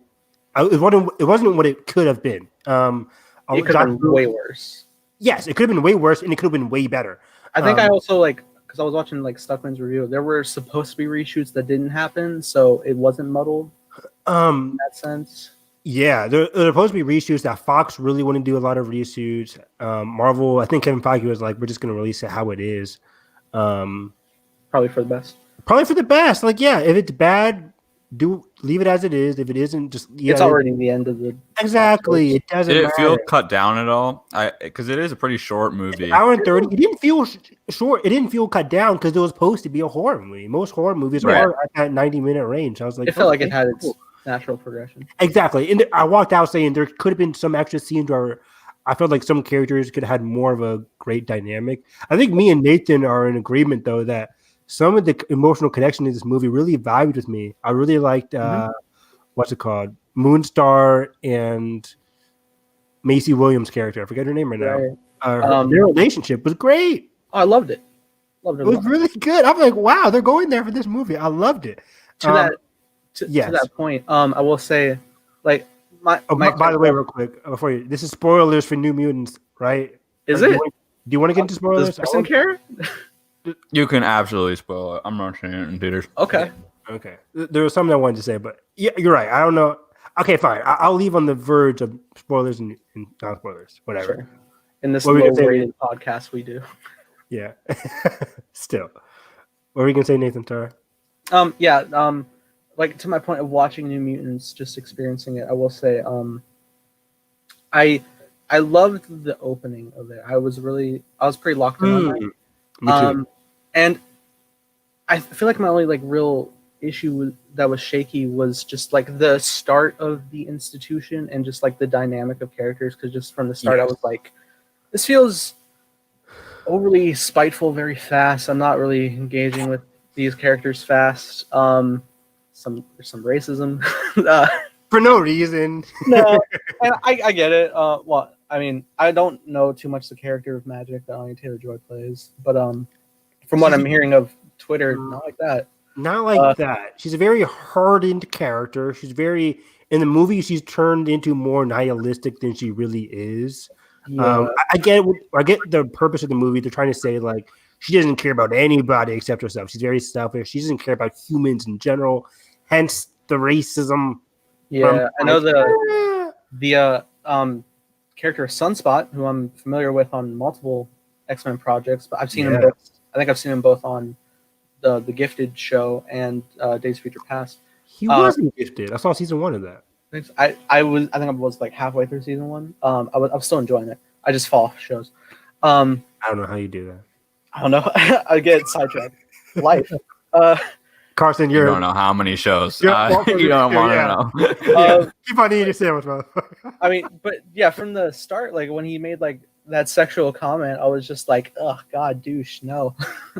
It wasn't what it could have been. It could have been way worse. Yes, it could have been way worse, and it could have been way better. I think I also because I was watching like Stuckman's review. There were supposed to be reshoots that didn't happen, so it wasn't muddled in that sense. Yeah, there are supposed to be reshoots that Fox really wouldn't do a lot of reshoots. Marvel, I think Kevin Feige was like, we're just going to release it how it is. Probably for the best. Probably for the best. Like, yeah, if it's bad, leave it as it is. If it isn't, just It's already the end of the. exactly. It doesn't. Did it feel matter. cut down at all? Because it is a pretty short movie. Hour and 30. It didn't feel short. It didn't feel cut down because it was supposed to be a horror movie. Most horror movies Right. are at that 90-minute range. I was like, It felt like okay, it had its cool. natural progression. Exactly. And I walked out saying there could have been some extra scenes where I felt like some characters could have had more of a great dynamic. I think me and Nathan are in agreement, though, that some of the emotional connection in this movie really vibed with me. I really liked, what's it called? Moonstar and Macy Williams' character. I forget her name right now. Their relationship was great. Oh, I loved it. Loved it. It was really good. I'm like, wow, they're going there for this movie. I loved it. To yes. that point, I will say, like my. By the way, real quick, before you, this is spoilers for New Mutants, right? Is Do it? Do you want to get into spoilers? Does person care? You can absolutely spoil it. I'm not seeing it in theaters. Okay. Okay. There was something I wanted to say, but yeah, you're right. I don't know. Okay, fine. I'll leave on the verge of spoilers and non spoilers, whatever. Sure. In this What were you gonna say, low-rated podcast, we do. Yeah. Still, what were you gonna say, Nathan? Tara? Yeah. Like to my point of watching New Mutants, just experiencing it, I will say, I loved the opening of it. I was pretty locked in on that. Me too. And I feel like my only like real issue that was shaky was just like the start of the institution and just like the dynamic of characters. Because just from the start, I was like, this feels overly spiteful very fast. I'm not really engaging with these characters fast. There's some racism. For no reason. No, and I get it. Well, I mean, I don't know too much the character of Magic that Anya Taylor-Joy plays, but from what I'm hearing of Twitter, not like that. Not like that. She's a very hardened character. She's very in the movie. She's turned into more nihilistic than she really is. Yeah. I get the purpose of the movie. They're trying to say like she doesn't care about anybody except herself. She's very selfish. She doesn't care about humans in general. Hence the racism. Yeah, I know the character Sunspot, who I'm familiar with on multiple X-Men projects, but I've seen him both. I think I've seen him both on the Gifted show and Days of Future Past. He wasn't Gifted. I saw season 1 of that. I think I was like halfway through season 1. I was still enjoying it. I just fall off shows. I don't know how you do that. I don't know. I get sidetracked. Life. Carson, You don't know how many shows. You don't want to know. Keep on eating your sandwich, motherfucker. I mean, but yeah, from the start, like when he made like that sexual comment, I was just like, oh god, douche, no.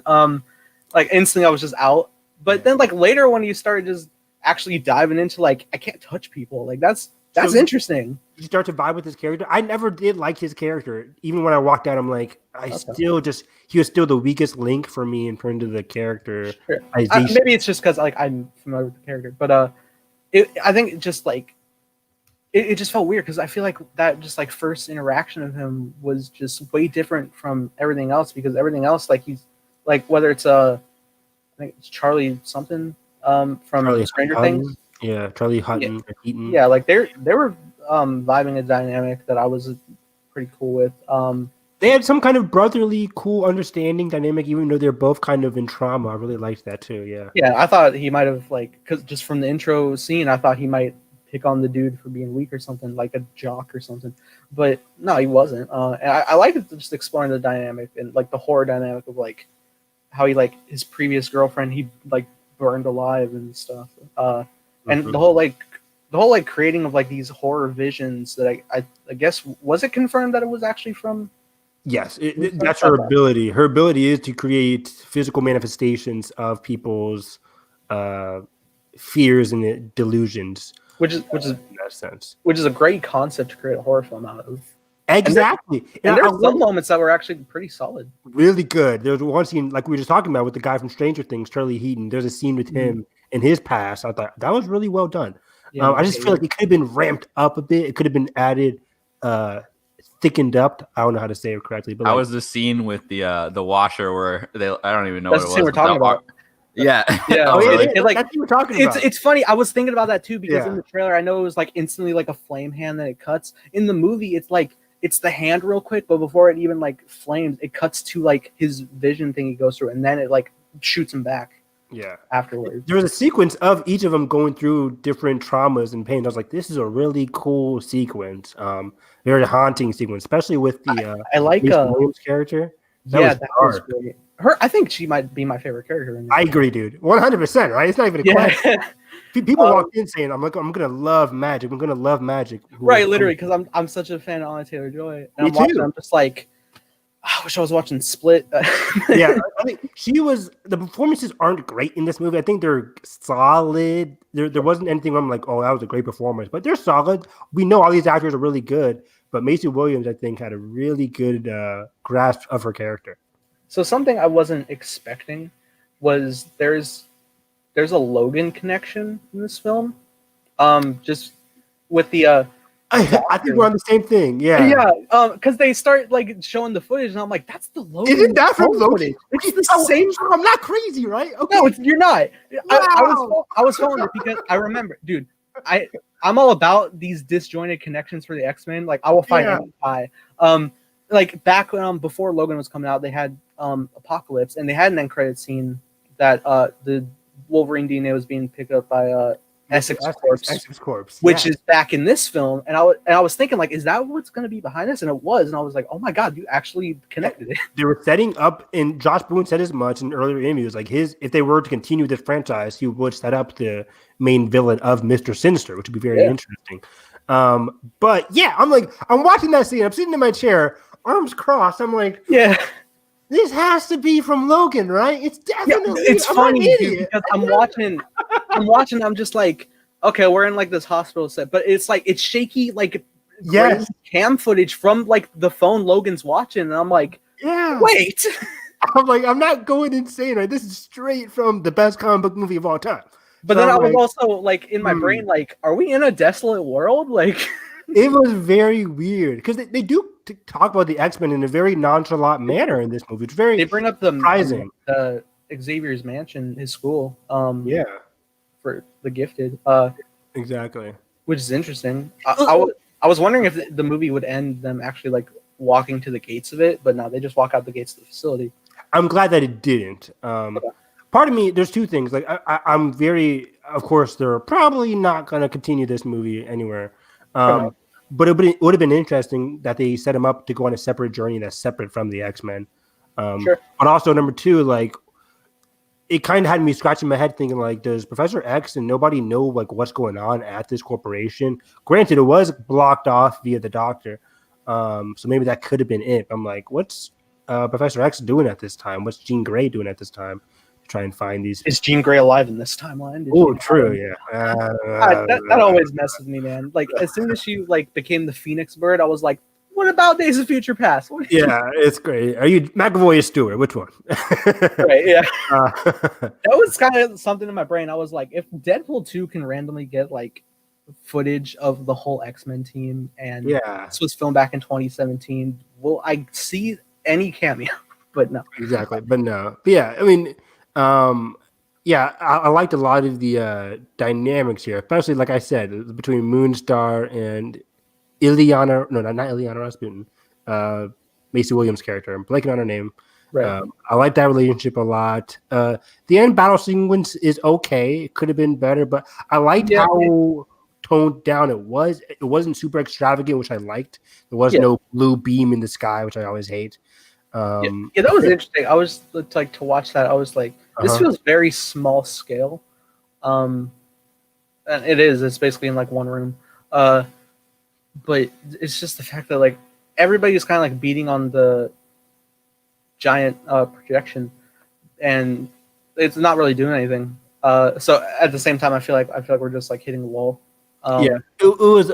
Like instantly I was just out. But then like later when you started just actually diving into like I can't touch people, like that's interesting. You start to vibe with his character. I never did like his character. Even when I walked out, I'm like, he was still the weakest link for me in terms of the character. Sure. Maybe it's just because like I'm familiar with the character, but I think it just like it just felt weird because I feel like that just like first interaction of him was just way different from everything else because everything else like he's like whether it's I think it's Charlie something from Stranger Things. Yeah, Charlie Hutton. Yeah, like they were vibing a dynamic that I was pretty cool with. They had some kind of brotherly, cool understanding dynamic, even though they're both kind of in trauma. I really liked that too. Yeah. Yeah, I thought he might have like because just from the intro scene, I thought he might pick on the dude for being weak or something, like a jock or something. But no, he wasn't. And I like just exploring the dynamic and like the horror dynamic of like how he like his previous girlfriend he like burned alive and stuff. And the whole creating of like these horror visions that I guess was it confirmed that it was actually from? Yes, that's her ability. Her ability is to create physical manifestations of people's fears and delusions. Which is in that sense. Which is a great concept to create a horror film out of. Exactly. And there were some moments that were actually pretty solid. Really good. There was one scene like we were just talking about with the guy from Stranger Things, Charlie Heaton. There's a scene with him in his past. I thought that was really well done. Yeah, I just feel like it could have been ramped up a bit. It could have been added, thickened up. I don't know how to say it correctly. But how was the scene with the washer where I don't even know what it was. That's the scene we're talking about. Yeah. Yeah. Really? That's what we're talking about. It's funny. I was thinking about that too because in the trailer, I know it was like instantly like a flame hand that it cuts. In the movie, it's like it's the hand real quick, but before it even like flames, it cuts to like his vision thing he goes through, and then it like shoots him back. Yeah. Afterwards, there was a sequence of each of them going through different traumas and pain. I was like, this is a really cool sequence. Very haunting sequence, especially with the I like Williams character. That was great. Her, I think she might be my favorite character. In I agree, dude. 100%. Right? It's not even a question. People walked in saying, "I'm gonna love magic. I'm gonna love magic." Right, literally, because I'm such a fan of Anya Taylor-Joy. And I'm just like, I wish I was watching Split. Yeah, I mean, the performances aren't great in this movie. I think they're solid. There wasn't anything where I'm like, oh, that was a great performance, but they're solid. We know all these actors are really good, but Macy Williams, I think, had a really good grasp of her character. So something I wasn't expecting was there's a Logan connection in this film. Just with the I think we're on the same thing. Yeah. Yeah. Because they start like showing the footage, and I'm like, that's the Logan. Isn't that from Logan? It's the same. I'm not crazy, right? Okay. No, you're not. Wow. I was following it because I remember, dude. I'm all about these disjointed connections for the X-Men. Like I will fight any guy. Like back before Logan was coming out, they had Apocalypse, and they had an end credit scene that the Wolverine DNA was being picked up by Essex Corps, which is back in this film. And I was thinking, like, is that what's going to be behind this? And it was. And I was like, oh my god, you actually connected it. They were setting up, and Josh Boone said as much in earlier interviews. Like if they were to continue this franchise, he would set up the main villain of Mr. Sinister, which would be very interesting. But yeah, I'm watching that scene. I'm sitting in my chair, arms crossed. I'm like, yeah. This has to be from Logan, right? It's definitely. Yeah, it's funny because I'm watching. I'm just like, okay, we're in like this hospital set, but it's like it's shaky, like cam footage from like the phone Logan's watching, and I'm like, wait. I'm like, I'm not going insane, right? This is straight from the best comic book movie of all time. But then I was also like in my brain, like, are we in a desolate world? Like, it was very weird because they do talk about the X-Men in a very nonchalant manner in this movie. It's very they bring up surprising. Xavier's mansion, his school. For the Gifted. Exactly. Which is interesting. I was wondering if the movie would end them actually like walking to the gates of it, but no, they just walk out the gates of the facility. I'm glad that it didn't. Part of me, there's two things. Like I'm very, of course, they're probably not going to continue this movie anywhere. But it would have been interesting that they set him up to go on a separate journey that's separate from the X-Men. But also, number two, like, it kind of had me scratching my head thinking, like, does Professor X and nobody know, like, what's going on at this corporation? Granted, it was blocked off via the Doctor. So maybe that could have been it. I'm like, what's Professor X doing at this time? What's Jean Grey doing at this time? Try and find these. Is Jean Grey alive in this timeline? Oh, true, yeah. That always messes with me, man. Like as soon as she like became the Phoenix Bird, I was like, "What about Days of Future Past?" Yeah, it's great. Are you McAvoy or Stewart? Which one? Right, yeah. That was kind of something in my brain. I was like, if Deadpool 2 can randomly get like footage of the whole X-Men team, and this was filmed back in 2017, will I see any cameo? But no, exactly. But no, but yeah. I mean. I liked a lot of the dynamics here, especially like I said, between Moonstar and Ileana. No, not Ileana Rasputin. Macy Williams' character. I'm blanking on her name. Right. I like that relationship a lot. The end battle sequence is okay. It could have been better, but I liked how toned down it was. It wasn't super extravagant, which I liked. There was no blue beam in the sky, which I always hate. That was interesting. I was like to watch that. I was like, this feels very small scale, and it is. It's basically in like one room, but it's just the fact that like everybody's kind of like beating on the giant projection, and it's not really doing anything. So at the same time, I feel like we're just like hitting the wall. It was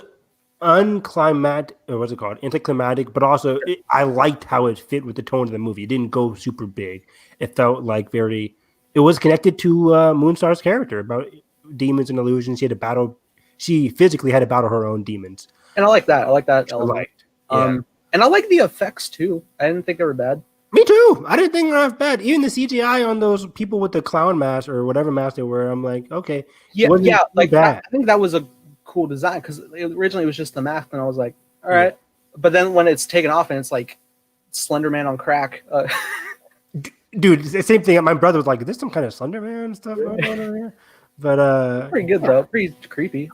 unclimactic, or what's it called? Anticlimactic, but also I liked how it fit with the tone of the movie. It didn't go super big. It felt like it was connected to Moonstar's character about demons and illusions. She physically had to battle her own demons. And I like that. I like that element. And I like the effects too. I didn't think they were bad. Me too. I didn't think they were bad. Even the CGI on those people with the clown mask or whatever mask they were, I'm like, okay. Like I think that was a cool design because originally it was just the mask, and I was like, all right. But then when it's taken off and it's like Slender Man on crack. Dude, the same thing. My brother was like, is this some kind of Slender Man stuff going on over here? But pretty good though. Pretty creepy.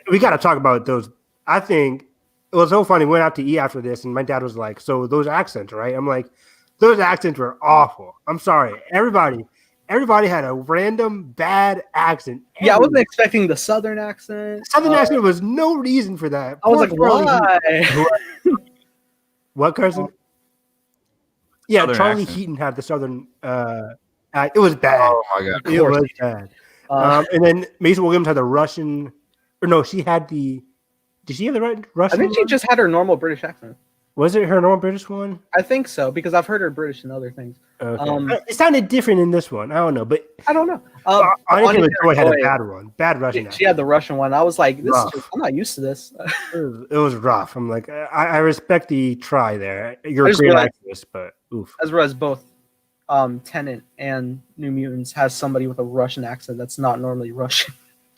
We got to talk about those. I think it was so funny. We went out to eat after this, and my dad was like, so those accents, right? I'm like, those accents were awful. I'm sorry. Everybody had a random bad accent. Yeah, I wasn't expecting the Southern accent. Southern accent was no reason for that. I was like, why? What, Carson? Yeah, Southern Charlie accent. Heaton had the Southern. It was bad. Oh my god, it was bad. And then Mason Williams had the Russian. Or no, she had the. Did she have the Russian? I think she just had her normal British accent. Was it her normal British one? I think so, because I've heard her British in other things. Okay. It sounded different in this one. I don't know, but I don't know. Anya had a bad one, bad Russian accent. She had the Russian one. I was like, I'm not used to this. It was rough. I'm like, I respect the try there. You're a great actress, but oof. As well as both Tenet and New Mutants has somebody with a Russian accent that's not normally Russian.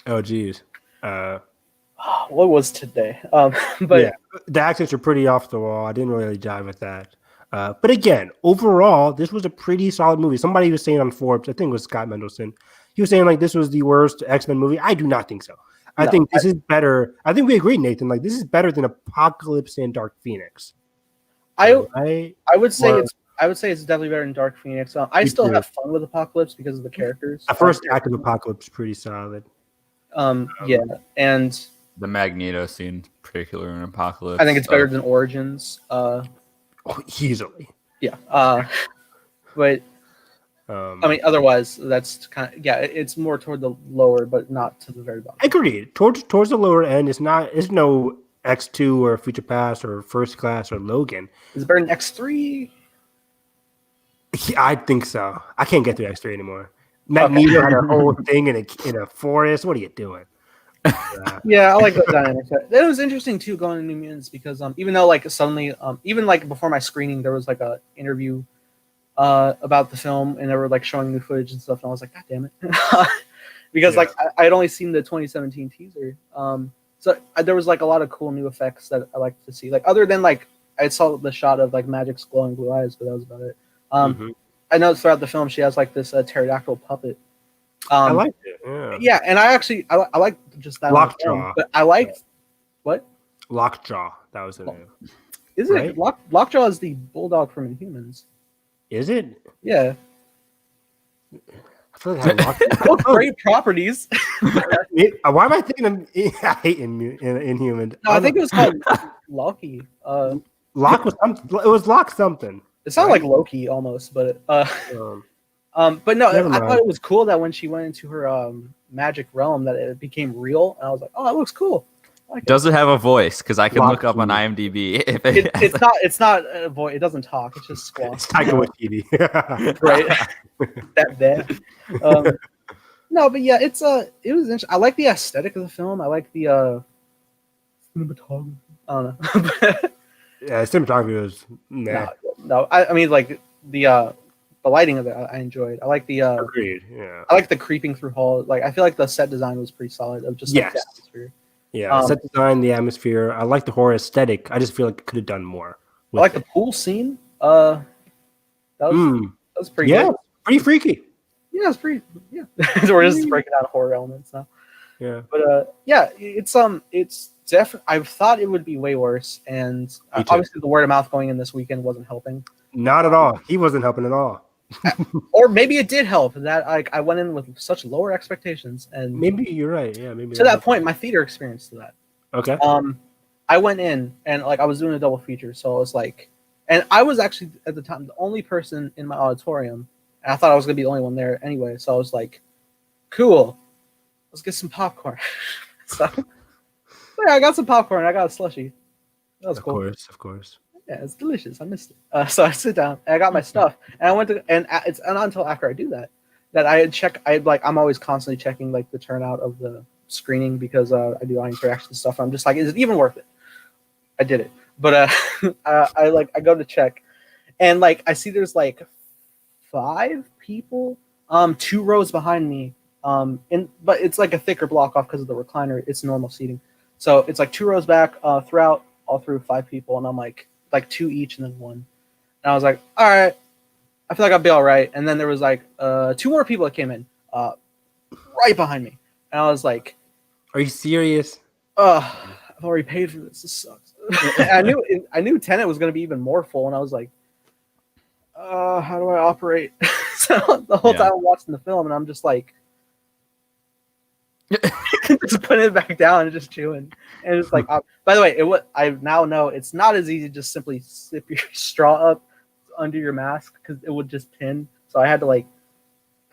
Oh, geez. What was today? But yeah, the accents are pretty off the wall. I didn't really jive with that. But again, overall, this was a pretty solid movie. Somebody was saying on Forbes, I think it was Scott Mendelson, he was saying like this was the worst X-Men movie. I do not think so. I think this is better. I think we agree, Nathan. Like this is better than Apocalypse and Dark Phoenix. I would say it's definitely better than Dark Phoenix. I still have fun with Apocalypse because of the characters. The first act of Apocalypse is pretty solid. Yeah, and the Magneto scene, particular in Apocalypse. I think it's better than Origins. Easily. Yeah. But I mean, otherwise, that's kind of it's more toward the lower, but not to the very bottom. Agreed. Towards the lower end, it's no X2 or Future Past or First Class or Logan. Is it better than X3? I think so. I can't get through X3 anymore. Magneto had a whole thing in a forest. What are you doing? Yeah, I like the dynamics. It was interesting too going to New Mutants because even though like suddenly even like before my screening there was like a interview about the film and they were like showing new footage and stuff and I was like, God damn it, because like I had only seen the 2017 teaser. So there was like a lot of cool new effects that I like to see. Like other than like I saw the shot of like Magic's glowing blue eyes, but that was about it. I know throughout the film she has like this pterodactyl puppet. I liked it. Yeah, and I like just that. Lockjaw. But I liked what? Lockjaw. That was the name. Is it Lockjaw is the bulldog from Inhumans? Is it? Yeah. I feel like I had Both great properties. Why am I thinking of I hate Inhuman? No, I think it was called Loki. Lock was something. It was Lock something. It sounded like Loki almost, but but no, I thought it was cool that when she went into her magic realm that it became real, and I was like, oh, that looks cool. Does it have a voice? Because I can look up on IMDb. If it's not a voice. It doesn't talk. It's just squawk. It's Taika Waititi, right? That bad. No, but yeah, it was interesting. I like the aesthetic of the film. I like the cinematography. I don't know. Yeah, cinematography was no. I mean like the lighting of it. I enjoyed. I like the agreed. Yeah, I like the creeping through halls. Like I feel like the set design was pretty solid. Of just like, the atmosphere. Yeah, set design, the atmosphere. I like the horror aesthetic. I just feel like it could have done more. I like the pool scene. That was pretty good. Pretty freaky. Yeah, it's pretty. Yeah, so we're just breaking out horror elements now. Yeah, but it's definitely. I thought it would be way worse, and obviously the word of mouth going in this weekend wasn't helping. Not at all. He wasn't helping at all. Or maybe it did help that I went in with such lower expectations, and maybe you're right. Yeah, maybe to that point, my theater experience to that. Okay. I went in and like I was doing a double feature, so I was like, and I was actually at the time the only person in my auditorium, and I thought I was gonna be the only one there anyway. So I was like, cool, let's get some popcorn. So yeah, I got some popcorn. I got a slushie. That was cool. Of course. Yeah, it's delicious. I missed it. So I sit down and I got my stuff, and I went to, and it's not until after I do that I'm always constantly checking like the turnout of the screening because I do eye interaction stuff. I'm just like, is it even worth it? I did it, but I go to check, and like I see there's like 5 people, 2 rows behind me, but it's like a thicker block off because of the recliner. It's normal seating, so it's like 2 rows back throughout all through 5 people, and I'm like 2 each and then 1. And I was like, all right, I feel like I'll be all right. And then there was like 2 more people that came in right behind me. And I was like, are you serious? I've already paid for this. This sucks. I knew Tenet was going to be even more full. And I was like, how do I operate? So the whole time I'm watching the film and I'm just like, just putting it back down and just chewing, and it's like. By the way, I now know it's not as easy to just simply slip your straw up under your mask because it would just pin. So I had to I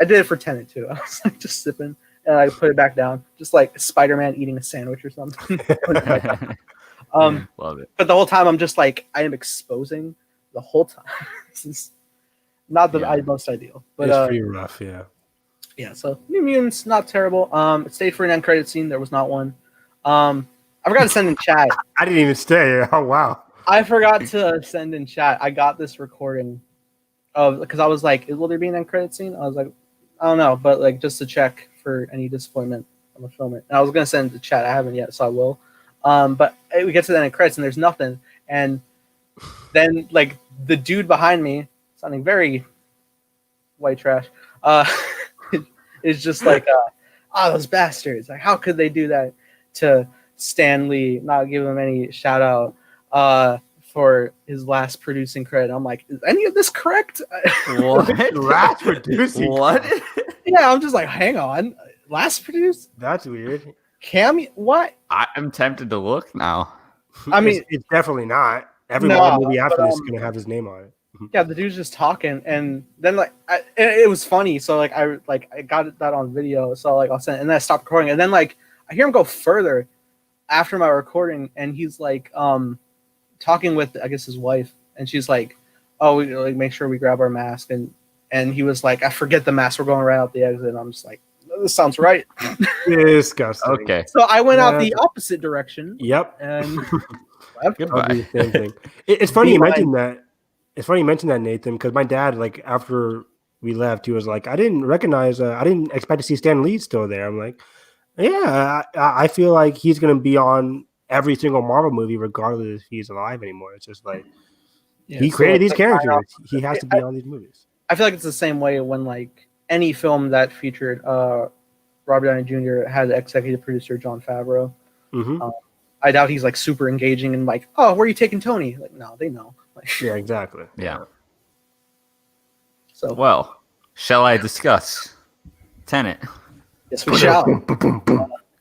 did it for Tenet too. I was like just sipping and I put it back down, just like Spider-Man eating a sandwich or something. Love it. But the whole time I'm just like I am exposing the whole time. This is not the most ideal, but it's pretty rough, yeah. Yeah, so New Mutants, not terrible. It stayed for an end credit scene. There was not one. I forgot to send in chat. I didn't even stay. Oh, wow. I forgot to send in chat. I got this recording because I was like, will there be an end credit scene? I was like, I don't know, but like just to check for any disappointment. I'm gonna film it. And I was gonna send it to chat. I haven't yet, so I will. But we get to the end of credits and there's nothing, and then like the dude behind me, sounding very white trash, is just like, those bastards! Like, how could they do that to Stan Lee? Not give him any shout out for his last producing credit. I'm like, is any of this correct? What? Last producing. What? Yeah, I'm just like, hang on, last produced That's weird. cameo? What? I'm tempted to look now. I mean, it's definitely not. Every No, Marvel movie after but, this is gonna have his name on it. yeah, the dude's just talking, and then like it was funny. So like I got that on video. So like I'll send, and then I stopped recording, and then like I hear him go further after my recording, and he's like talking with, I guess, his wife, and she's like, "Oh, we like make sure we grab our mask," and he was like, "I forget the mask. We're going right out the exit." And I'm just like, "This sounds right." Disgusting. Okay. So I went out the opposite direction. Yep. And I'll do the same thing. It's funny you mentioned that. It's funny you mentioned that, Nathan, because my dad, like, after we left, he was like, I didn't expect to see Stan Lee still there. I'm like, yeah, I feel like he's going to be on every single Marvel movie, regardless if he's alive anymore. It's just like, he created these characters. He has to be on these movies. I feel like it's the same way when, like, any film that featured Robert Downey Jr. had executive producer Jon Favreau. Mm-hmm. I doubt he's, like, super engaging and, like, oh, where are you taking Tony? Like, no, they know. Yeah, exactly. Yeah. So, Well, shall I discuss Tenet? yes, we shall. So,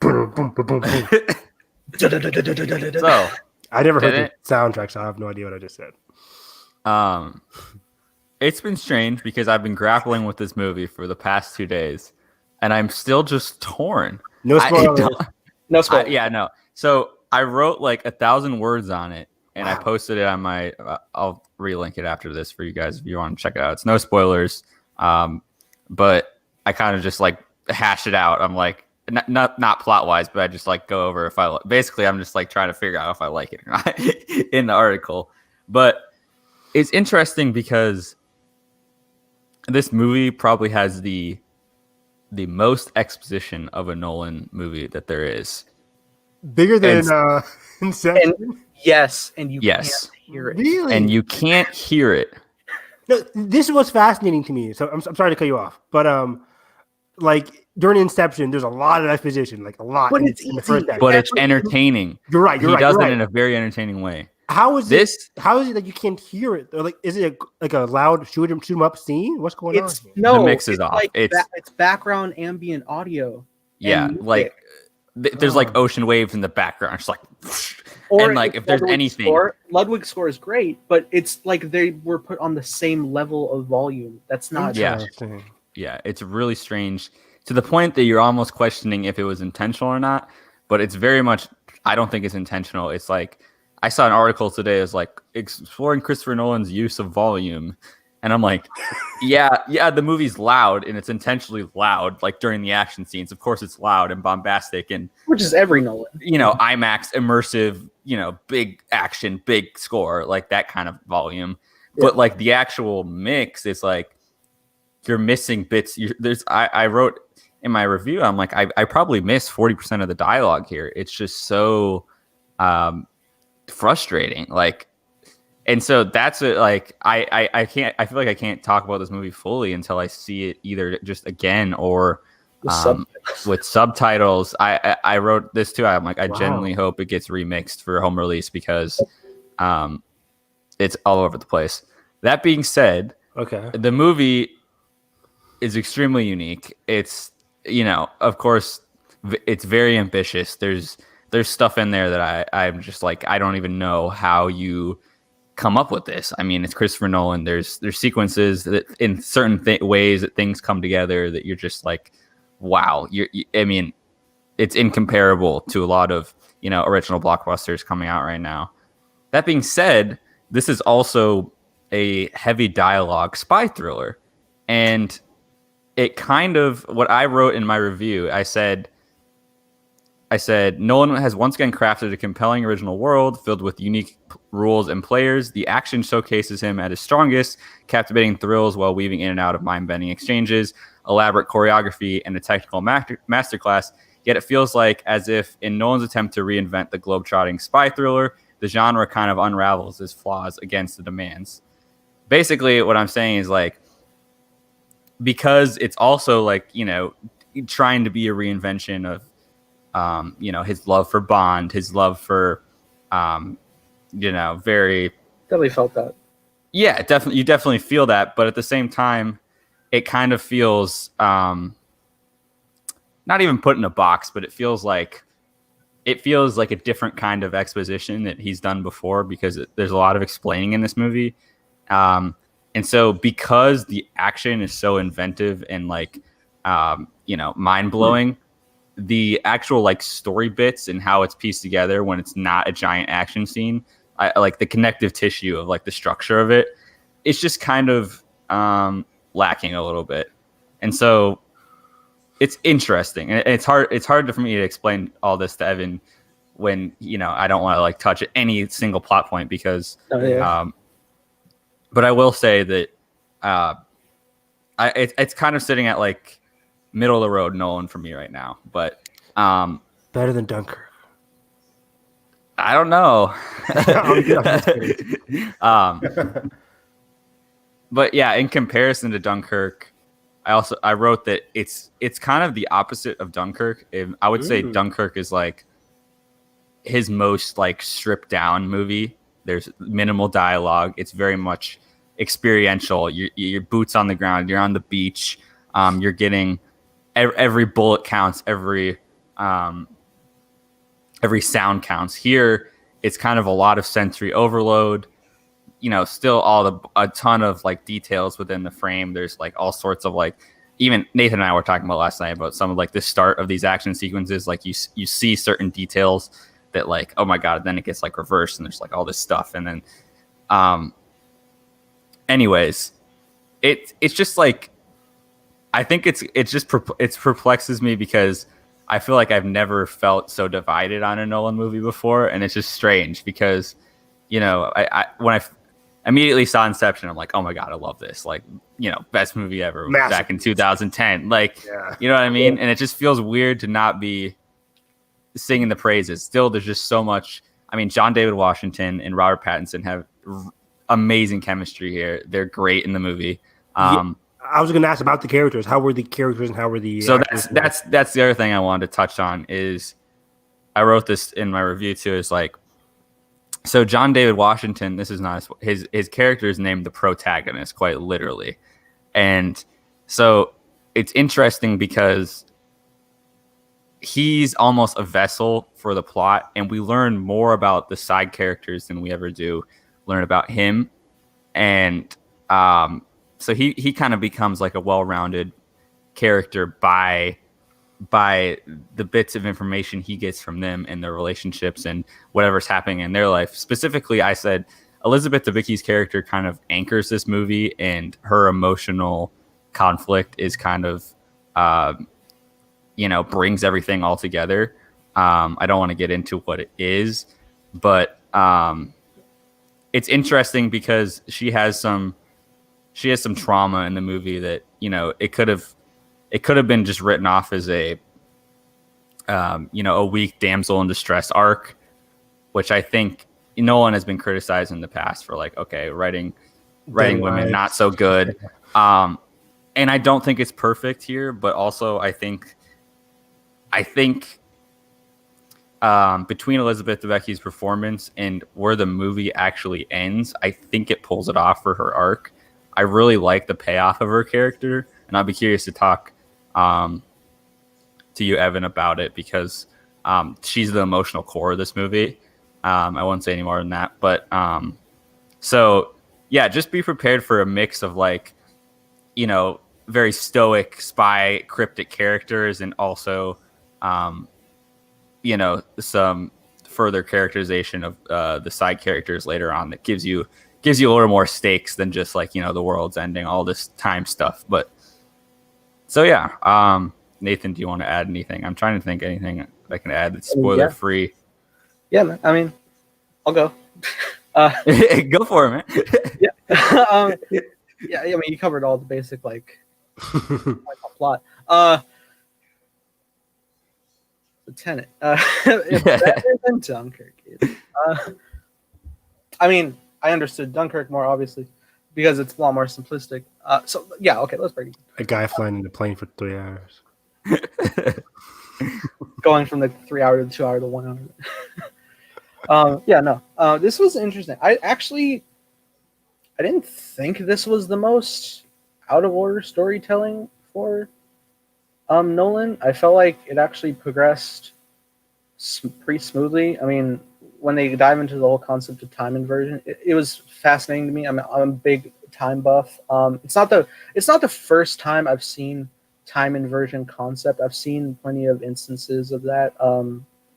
I never heard Tenet. the soundtrack, so I have no idea what I just said. It's been strange because I've been grappling with this movie for the past 2 days, and I'm still just torn. No spoilers. No spoiler. Yeah, no. So I wrote like 1,000 words on it, and I posted it on my. I'll relink it after this for you guys if you want to check it out. It's no spoilers, but I kind of just like hash it out. I'm like not plot wise, but I just like go over if I basically I'm just like trying to figure out if I like it or not in the article. But it's interesting because this movie probably has the most exposition of a Nolan movie that there is. Bigger than Inception? And you Yes. can't hear it. Really? And you can't hear it. No, this was fascinating to me. So I'm sorry to cut you off, but like during Inception, there's a lot of exposition, like a lot. But in it's the first easy. act. But it's entertaining. You're right. He does it in a very entertaining way. How is This- it? How is it that you can't hear it? Or like, is it like a loud shoot 'em up scene? What's going on? It's Here? no, The mix is it's off. Like It's- it's background ambient audio. Yeah, and like there's like ocean waves in the background. It's like, and like if there's anything, Ludwig's score is great, but it's like they were put on the same level of volume. That's not Yeah. Interesting. yeah, it's really strange to the point that you're almost questioning if it was intentional or not. But it's very much, I don't think it's intentional. It's like I saw an article today is like exploring Christopher Nolan's use of volume. And I'm like, yeah, the movie's loud and it's intentionally loud, like during the action scenes. Of course, it's loud and bombastic and, which is every Nolan. IMAX, immersive, big action, big score, like that kind of volume. Yeah. But like the actual mix is like you're missing bits. I wrote in my review, I'm like, I probably missed 40% of the dialogue here. It's just so frustrating. Like, and so that's it. Like, I can't. I feel like I can't talk about this movie fully until I see it either just again or with subtitles. I wrote this too. I'm like, I genuinely hope it gets remixed for home release because it's all over the place. That being said, okay, the movie is extremely unique. It's of course, it's very ambitious. There's stuff in there that I'm just like, I don't even know how you come up with this. I mean, it's Christopher Nolan. There's sequences that in certain ways that things come together that you're just like, wow. I mean, it's incomparable to a lot of original blockbusters coming out right now. That being said, this is also a heavy dialogue spy thriller, and it kind of what I wrote in my review. I said Nolan has once again crafted a compelling original world filled with unique rules and players. The action showcases him at his strongest, captivating thrills while weaving in and out of mind-bending exchanges, elaborate choreography, and a technical masterclass. Yet it feels like as if in Nolan's attempt to reinvent the globetrotting spy thriller, the genre kind of unravels its flaws against the demands. Basically, what I'm saying is like, because it's also like, trying to be a reinvention of, his love for Bond, his love for, very... Definitely felt that. Yeah, definitely. You definitely feel that. But at the same time, it kind of feels, not even put in a box, but it feels like a different kind of exposition that he's done before, because there's a lot of explaining in this movie. And so because the action is so inventive and like, mind blowing, the actual like story bits and how it's pieced together when it's not a giant action scene, I like the connective tissue of like the structure of it. It's just kind of lacking a little bit. And so it's interesting. And it's hard for me to explain all this to Evan when, I don't want to like touch any single plot point because, but I will say that it's kind of sitting at like middle of the road Nolan for me right now. But better than Dunkirk. I don't know. But yeah, in comparison to Dunkirk, I wrote that it's kind of the opposite of Dunkirk. I would say Dunkirk is like his most like stripped down movie. There's minimal dialogue. It's very much experiential. Your boots on the ground. You're on the beach. You're getting every bullet counts. Every sound counts. Here, it's kind of a lot of sensory overload. Still a ton of like details within the frame. There's like all sorts of like, even Nathan and I were talking about last night about some of like the start of these action sequences. Like you see certain details that like, oh my God, then it gets like reversed and there's like all this stuff. And then, anyways, it's just like, I think it perplexes me because I feel like I've never felt so divided on a Nolan movie before. And it's just strange because, when I immediately saw Inception, I'm like, oh my God, I love this. Like, best movie ever back in 2010. Like, you know what I mean? Yeah. And it just feels weird to not be singing the praises. Still, there's just so much. I mean, John David Washington and Robert Pattinson have amazing chemistry here. They're great in the movie. I was going to ask about the characters. How were the characters and how were the... So that's the other thing I wanted to touch on is I wrote this in my review too. Is like, so John David Washington, this is not his character is named the protagonist, quite literally. And so it's interesting because he's almost a vessel for the plot, and we learn more about the side characters than we ever do learn about him. And so he kind of becomes like a well-rounded character by the bits of information he gets from them and their relationships and whatever's happening in their life. Specifically, I said Elizabeth Debicki's character kind of anchors this movie, and her emotional conflict is kind of, brings everything all together. I don't want to get into what it is, but it's interesting because she has some trauma in the movie that, it could have been just written off as a weak damsel in distress arc, which I think Nolan has been criticized in the past for like, okay, writing women not so good. And I don't think it's perfect here, but also I think between Elizabeth Debicki's performance and where the movie actually ends, I think it pulls it off for her arc. I really like the payoff of her character, and I'd be curious to talk to you, Evan, about it because she's the emotional core of this movie. I won't say any more than that, but so yeah, just be prepared for a mix of like, very stoic spy cryptic characters and also, some further characterization of the side characters later on that gives you a little more stakes than just like, the world's ending, all this time stuff. But so yeah, Nathan, do you want to add anything? I'm trying to think anything I can add that's spoiler free. Yeah, I mean, I'll go. Go for it, man. Yeah. I mean, you covered all the basic like plot. The Tenet. It's better than Dunkirk is. I mean, I understood Dunkirk more obviously because it's a lot more simplistic. So yeah, okay, let's break it. A guy flying in the plane for 3 hours. Going from the 3 hour to the 2 hour to 1 hour. Yeah, no. This was interesting. I didn't think this was the most out of order storytelling for Nolan. I felt like it actually progressed pretty smoothly. I mean, when they dive into the whole concept of time inversion, it was fascinating to me. I'm a big time buff. It's not the first time I've seen time inversion concept. I've seen plenty of instances of that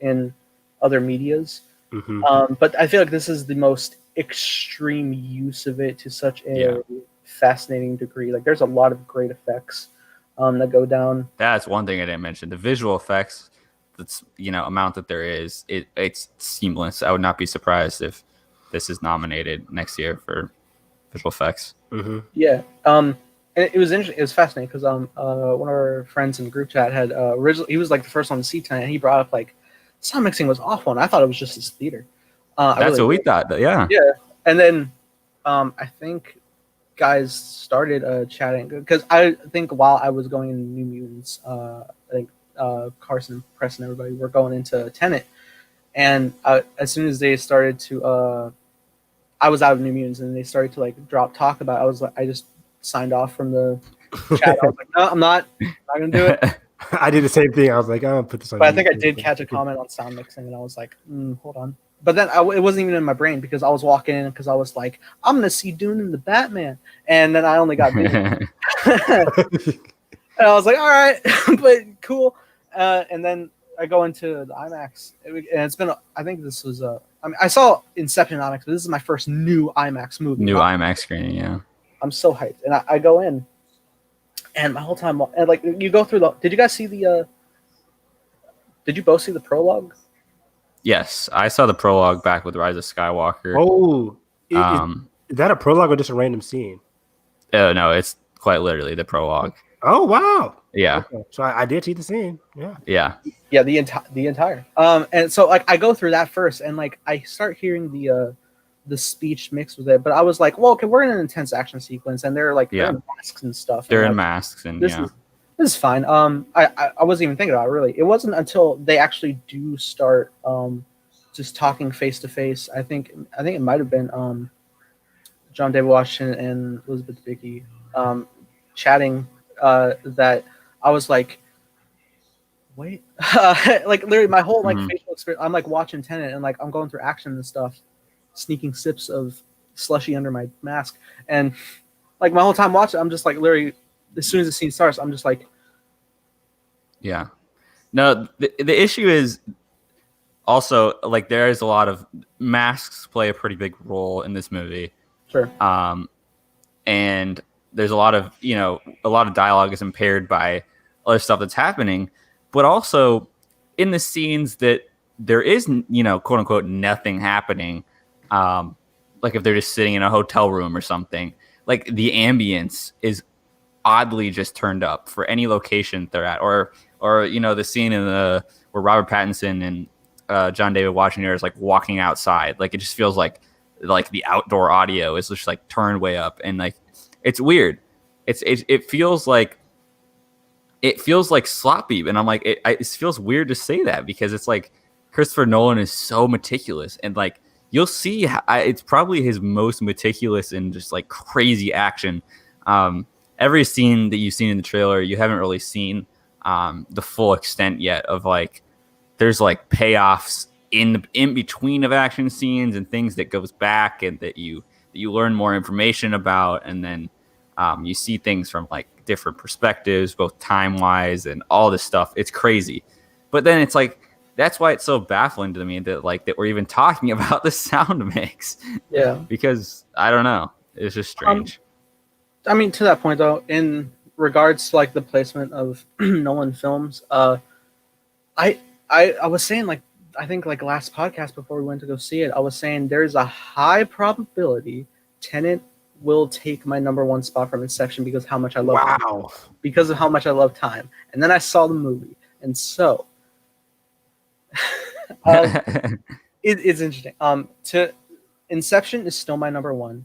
in other medias. Mm-hmm. But I feel like this is the most extreme use of it to such a fascinating degree. Like, there's a lot of great effects that go down. That's one thing I didn't mention. The visual effects, that's amount that there is, it's seamless. I would not be surprised if this is nominated next year for visual effects. Mm-hmm. Yeah. And it was interesting. It was fascinating because one of our friends in the group chat had originally, he was like the first one to see Tenet, and he brought up like sound mixing was awful, and I thought it was just his theater. That's what we thought. Yeah. And then I think guys started chatting because I think while I was going into New Mutants, I think Carson, Preston, everybody were going into Tenet, and as soon as they started to, I was out of New Mutants, and they started to like talk about it, I just signed off from the chat. I was like, no, I'm not gonna do it. I did the same thing. I was like, I'm gonna put this on. But I think I did catch a comment on sound mixing, and I was like, hold on. But then it wasn't even in my brain because I was walking in because I was like, I'm gonna see Dune and the Batman, and then I only got Dune. And I was like, all right, but cool. And then I go into the IMAX, and it's been. I think this was I mean, I saw Inception in IMAX, but this is my first new IMAX movie. IMAX screening, yeah. I'm so hyped, and I go in, and my whole time, and like you go through the. Did you guys see the? Did you both see the prologue? Yes, I saw the prologue back with Rise of Skywalker. Oh, is that a prologue or just a random scene? Oh no, it's quite literally the prologue. Oh wow! Yeah. Okay. So I did see the scene. Yeah. Yeah. Yeah, the entire. And so like I go through that first, and like I start hearing the speech mixed with it, but I was like, well, okay, we're in an intense action sequence, and they're like they're in masks and stuff. They're and, in like, masks, and this is fine. I wasn't even thinking about it really. It wasn't until they actually do start just talking face to face. I think it might have been John David Washington and Elizabeth Debicki chatting that I was like, wait, like literally my whole like facial experience. I'm like watching Tenet and like I'm going through action and stuff, sneaking sips of slushy under my mask, and like my whole time watching, I'm just like literally as soon as the scene starts, I'm just like, yeah. No, the issue is also like there is a lot of masks play a pretty big role in this movie. Sure. And there's a lot of dialogue is impaired by other stuff that's happening, but also in the scenes that there is, quote unquote, nothing happening. Like if they're just sitting in a hotel room or something, like the ambience is oddly just turned up for any location they're at, or the scene in where Robert Pattinson and John David Washington is like walking outside, like it just feels like the outdoor audio is just like turned way up, and like it's weird. It feels like sloppy, and I'm like it feels weird to say that because it's like Christopher Nolan is so meticulous, and like you'll see it's probably his most meticulous and just like crazy action. Every scene that you've seen in the trailer, you haven't really seen the full extent yet of like there's like payoffs in between of action scenes and things that goes back and that you learn more information about, and then you see things from like different perspectives, both time wise and all this stuff. It's crazy, but then it's like that's why it's so baffling to me that we're even talking about the sound mix. Yeah, because I don't know, it's just strange. I mean, to that point though, in regards to like the placement of Nolan films, I was saying like. I think like last podcast before we went to go see it, I was saying there's a high probability Tenet will take my number one spot from Inception because how much I love time. Because of how much I love time. And then I saw the movie. And so um, it's interesting. To Inception is still my number one,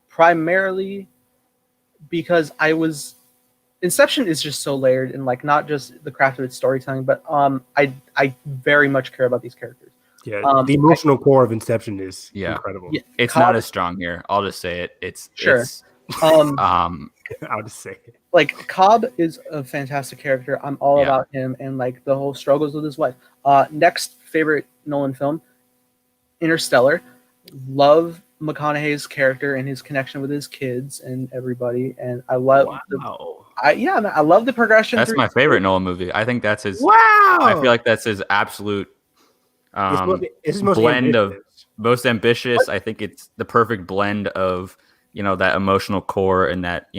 primarily because Inception is just so layered and like not just the craft of its storytelling, but I very much care about these characters. Yeah, the emotional core of Inception is incredible. Yeah, it's not as strong here. I'll just say it. It's sure. It's, I'll just say it. Like Cobb is a fantastic character. I'm all about him and like the whole struggles with his wife. Next favorite Nolan film, Interstellar. Love McConaughey's character and his connection with his kids and everybody, and I love I love the progression. That's my favorite Nolan movie. I think that's his. Wow. I feel like that's his absolute it's his most blend ambitious. of most ambitious. I think it's the perfect blend of that emotional core and that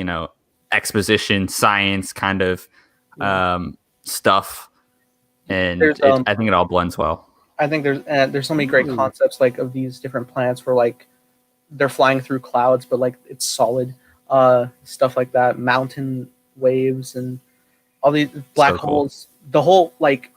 exposition science kind of stuff, and I think it all blends well. I think there's so many great concepts like of these different planets where like they're flying through clouds, but like it's solid stuff like that, mountain waves and all these black holes. The whole like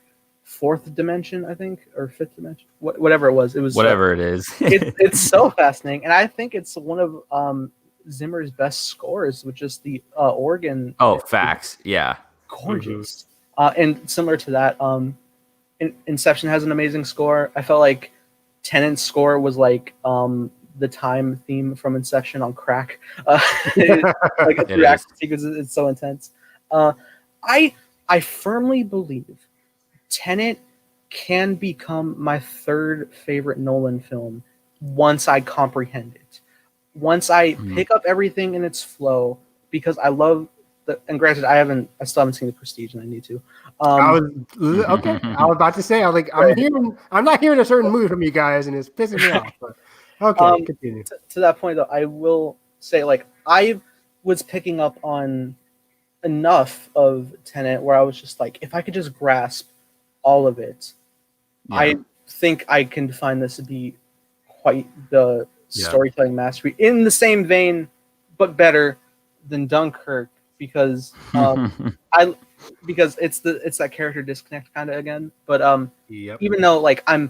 fourth dimension, I think, or fifth dimension, whatever it was. It was whatever it is. It's so fascinating, and I think it's one of Zimmer's best scores, with just the organ. Oh, facts, yeah, gorgeous. And similar to that, Inception has an amazing score. I felt like Tenet's score was like the time theme from Inception on crack. Like a reaction sequence is so intense. I firmly believe Tenet can become my third favorite Nolan film once I comprehend it. Once I pick up everything in its flow, because I love and granted, I still haven't seen The Prestige, and I need to. I was about to say, I was like, I'm not hearing a certain movie from you guys, and it's pissing me off. But okay, continue. To that point, though, I will say, like, I was picking up on enough of Tenet where I was just like, if I could just grasp all of it, I think I can find this to be quite the storytelling mastery, in the same vein, but better than Dunkirk. Because because it's that character disconnect kind of again, but even though like I'm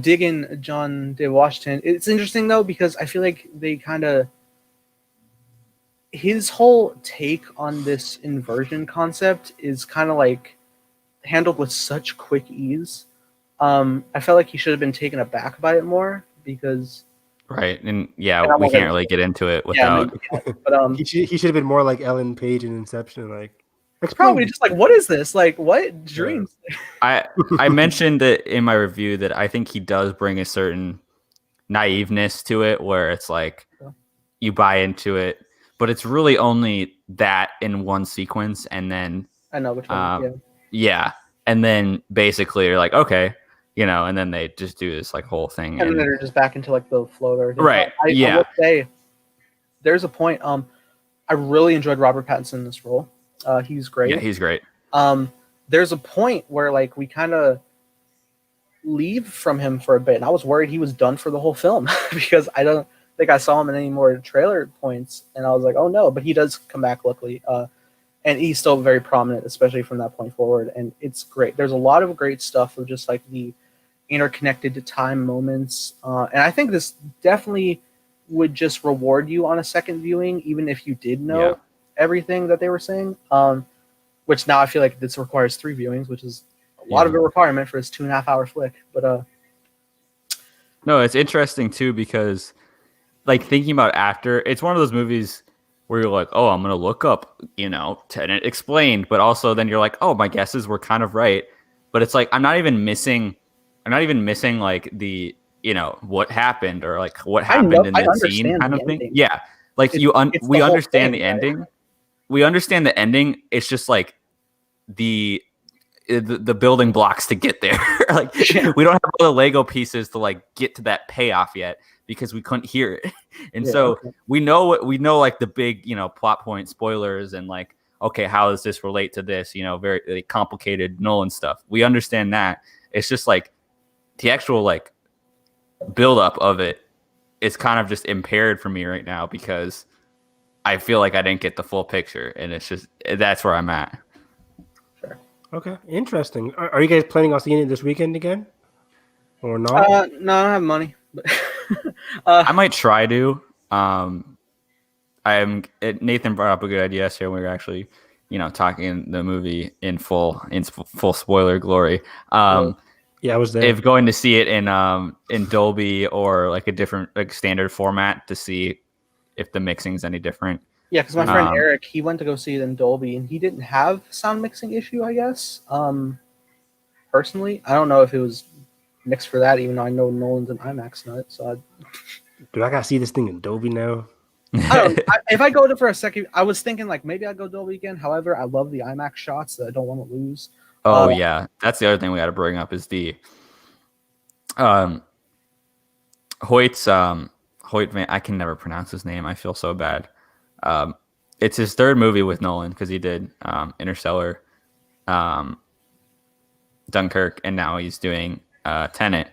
digging John David Washington, it's interesting though because I feel like they kind of his whole take on this inversion concept is kind of like handled with such quick ease. I felt like he should have been taken aback by it more because. Right, and we can't really get into it without. But he should have been more like Ellen Page in Inception, like probably just like, what is this? Like, what dreams? I mentioned that in my review that I think he does bring a certain naiveness to it, where it's like you buy into it, but it's really only that in one sequence, and then I know which one. And then basically you're like, okay. And then they just do this like whole thing, and then they're just back into like the flow of everything. Right? I will say, there's a point. I really enjoyed Robert Pattinson in this role. He's great. Yeah, he's great. There's a point where like we kind of leave from him for a bit, and I was worried he was done for the whole film because I don't think I saw him in any more trailer points, and I was like, oh no, but he does come back luckily. And he's still very prominent, especially from that point forward, and it's great. There's a lot of great stuff of just like the interconnected time moments, and I think this definitely would just reward you on a second viewing, even if you did know everything that they were saying. Which now I feel like this requires 3 viewings, which is a lot of a requirement for this 2.5 hour flick. But no, it's interesting too because, like, thinking about after, it's one of those movies where you're like, oh, I'm gonna look up, Tenet explained, but also then you're like, oh, my guesses were kind of right, but it's like I'm not even missing like the what happened or like what happened in the scene kind of thing. Ending. Yeah, like we understand the ending. Right? We understand the ending. It's just like the building blocks to get there. Like we don't have all the Lego pieces to like get to that payoff yet because we couldn't hear it. And we know like the big plot point spoilers and like, okay, how does this relate to this? Very like, complicated Nolan stuff. We understand that. It's just like the actual like buildup of it is kind of just impaired for me right now because I feel like I didn't get the full picture, and it's just that's where I'm at. Sure. Okay, interesting. Are you guys planning on seeing it this weekend again? or not? No, I don't have money. But I might try to. Nathan brought up a good idea yesterday when we were actually, talking the movie in full spoiler glory. Yeah, I was there. If going to see it in Dolby or like a different like standard format to see if the mixing's any different. yeah, because my friend Eric, he went to go see it in Dolby, and he didn't have sound mixing issue, I guess. Personally, I don't know if it was mixed for that, even though I know Nolan's an IMAX nut. So Do I gotta see this thing in Dolby now? I don't. If I go to for a second, I was thinking like maybe I'll go Dolby again. However, I love the IMAX shots that I don't want to lose. Oh yeah, that's the other thing we got to bring up is the Hoyt man. I can never pronounce his name. I feel so bad. It's his third movie with Nolan because he did Interstellar, Dunkirk, and now he's doing Tenet.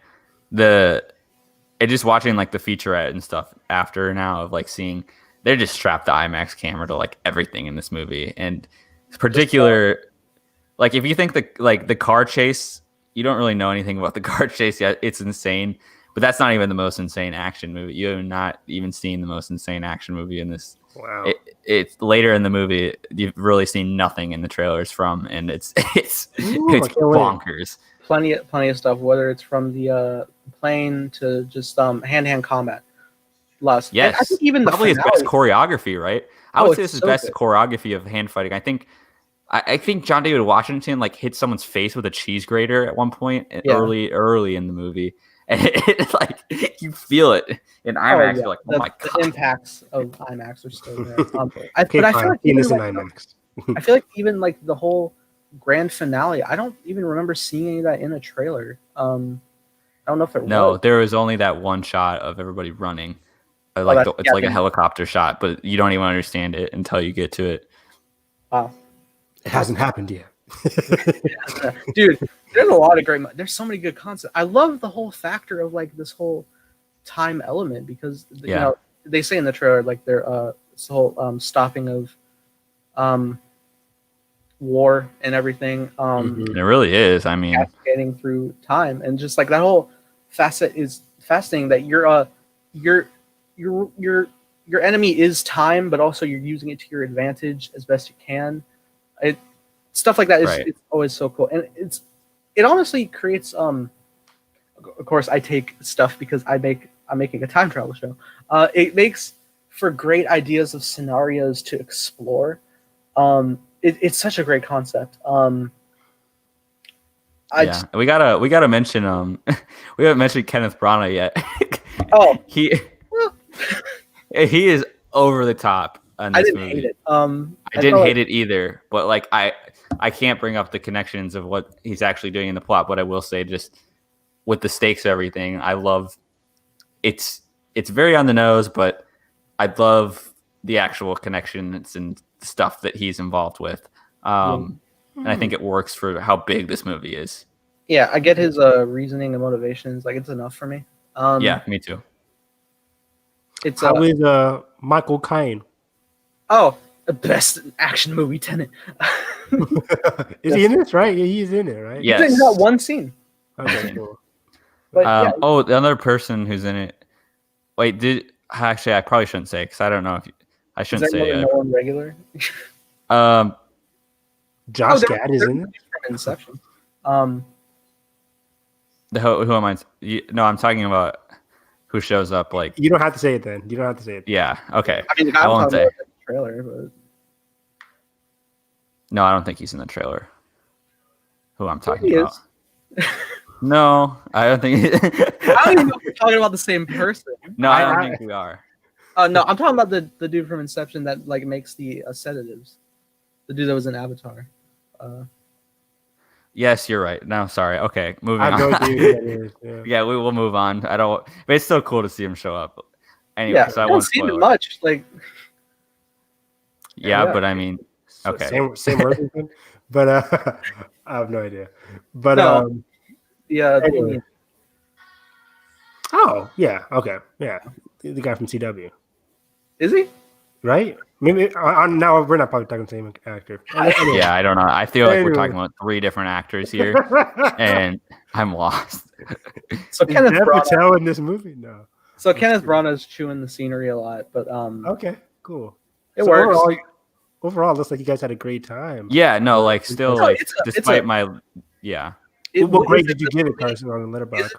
Just watching like the featurette and stuff after now of like seeing they're just strapped the IMAX camera to like everything in this movie, and particular like if you think the car chase, you don't really know anything about the car chase yet. It's insane, but that's not even the most insane action movie. You have not even seen the most insane action movie in this. Wow. It's later in the movie. You've really seen nothing in the trailers from, and it's bonkers. Plenty of stuff, whether it's from the plane to just hand-to-hand combat. Lots. Yes, I think even probably his best choreography, right? I would say this is so best good. choreography of hand fighting. I think John David Washington like hit someone's face with a cheese grater at one point early in the movie, and it's like you feel it in IMAX. You're like, oh my god, the impacts of IMAX are still there. I feel like even IMAX. I feel like even like the whole grand finale, I don't even remember seeing any of that in a trailer. I don't know if there was only that one shot of everybody running. It's like a helicopter shot, but you don't even understand it until you get to it. Wow. It hasn't happened yet. Dude, there's a lot of there's so many good concepts. I love the whole factor of like this whole time element because you know they say in the trailer like they're this whole stopping of war and everything. It really is. I mean, getting through time and just like that whole facet is fascinating that your enemy is time, but also you're using it to your advantage as best you can. Stuff like that is it's always so cool, and it honestly creates. Of course, I take stuff because I'm making a time travel show. It makes for great ideas of scenarios to explore. It's such a great concept. We gotta mention we haven't mentioned Kenneth Branagh yet. he is over the top on this I didn't movie. hate it. I didn't hate it either, but like I can't bring up the connections of what he's actually doing in the plot, but I will say just with the stakes of everything, I love it's very on the nose, but I love the actual connections and stuff that he's involved with. And I think it works for how big this movie is. Yeah, I get his reasoning and motivations. Like, it's enough for me. Yeah, me too. It's how is Michael Caine? Oh, the best action movie, Tenet. Is he in this? Right? Yeah, he's in it, right? Yes. He's in that one scene. Okay, cool. But, the other person who's in it. Wait, actually I probably shouldn't say because I don't know if I shouldn't say. No one regular. Josh Gad is in it. From Inception. Who am I? No, I'm talking about who shows up. Like you don't have to say it then. You don't have to say it. Yeah. Okay. I mean, I won't say the trailer, but no, I don't think he's in the trailer. Who I'm talking about? No, I don't think. I don't even know if we're talking about the same person. No, I don't think we are. No, I'm talking about the dude from Inception that like makes the sedatives. The dude that was in Avatar. Yes, you're right. No, sorry. Okay, moving on. Yeah, we will move on. I don't. But it's still cool to see him show up. Anyway, yeah, so I won't see him much. Like. Yeah, but I mean, okay. Same Worthington, but I have no idea. But yeah. Anyway. Oh yeah, okay, yeah, the guy from CW. Is he? right? Maybe now we're not probably talking the same actor. Yeah, I don't know. I feel like we're Anyway. talking about 3 different actors here, and I'm lost. So Is Kenneth Dev Branagh. Patel in this movie? No. So Kenneth Branagh's chewing the scenery a lot, but Okay, cool. it works. Overall, it looks like you guys had a great time. Yeah, no, like still, No, like it's despite my, yeah, What grade did you give it, Carson, on the Letterboxd?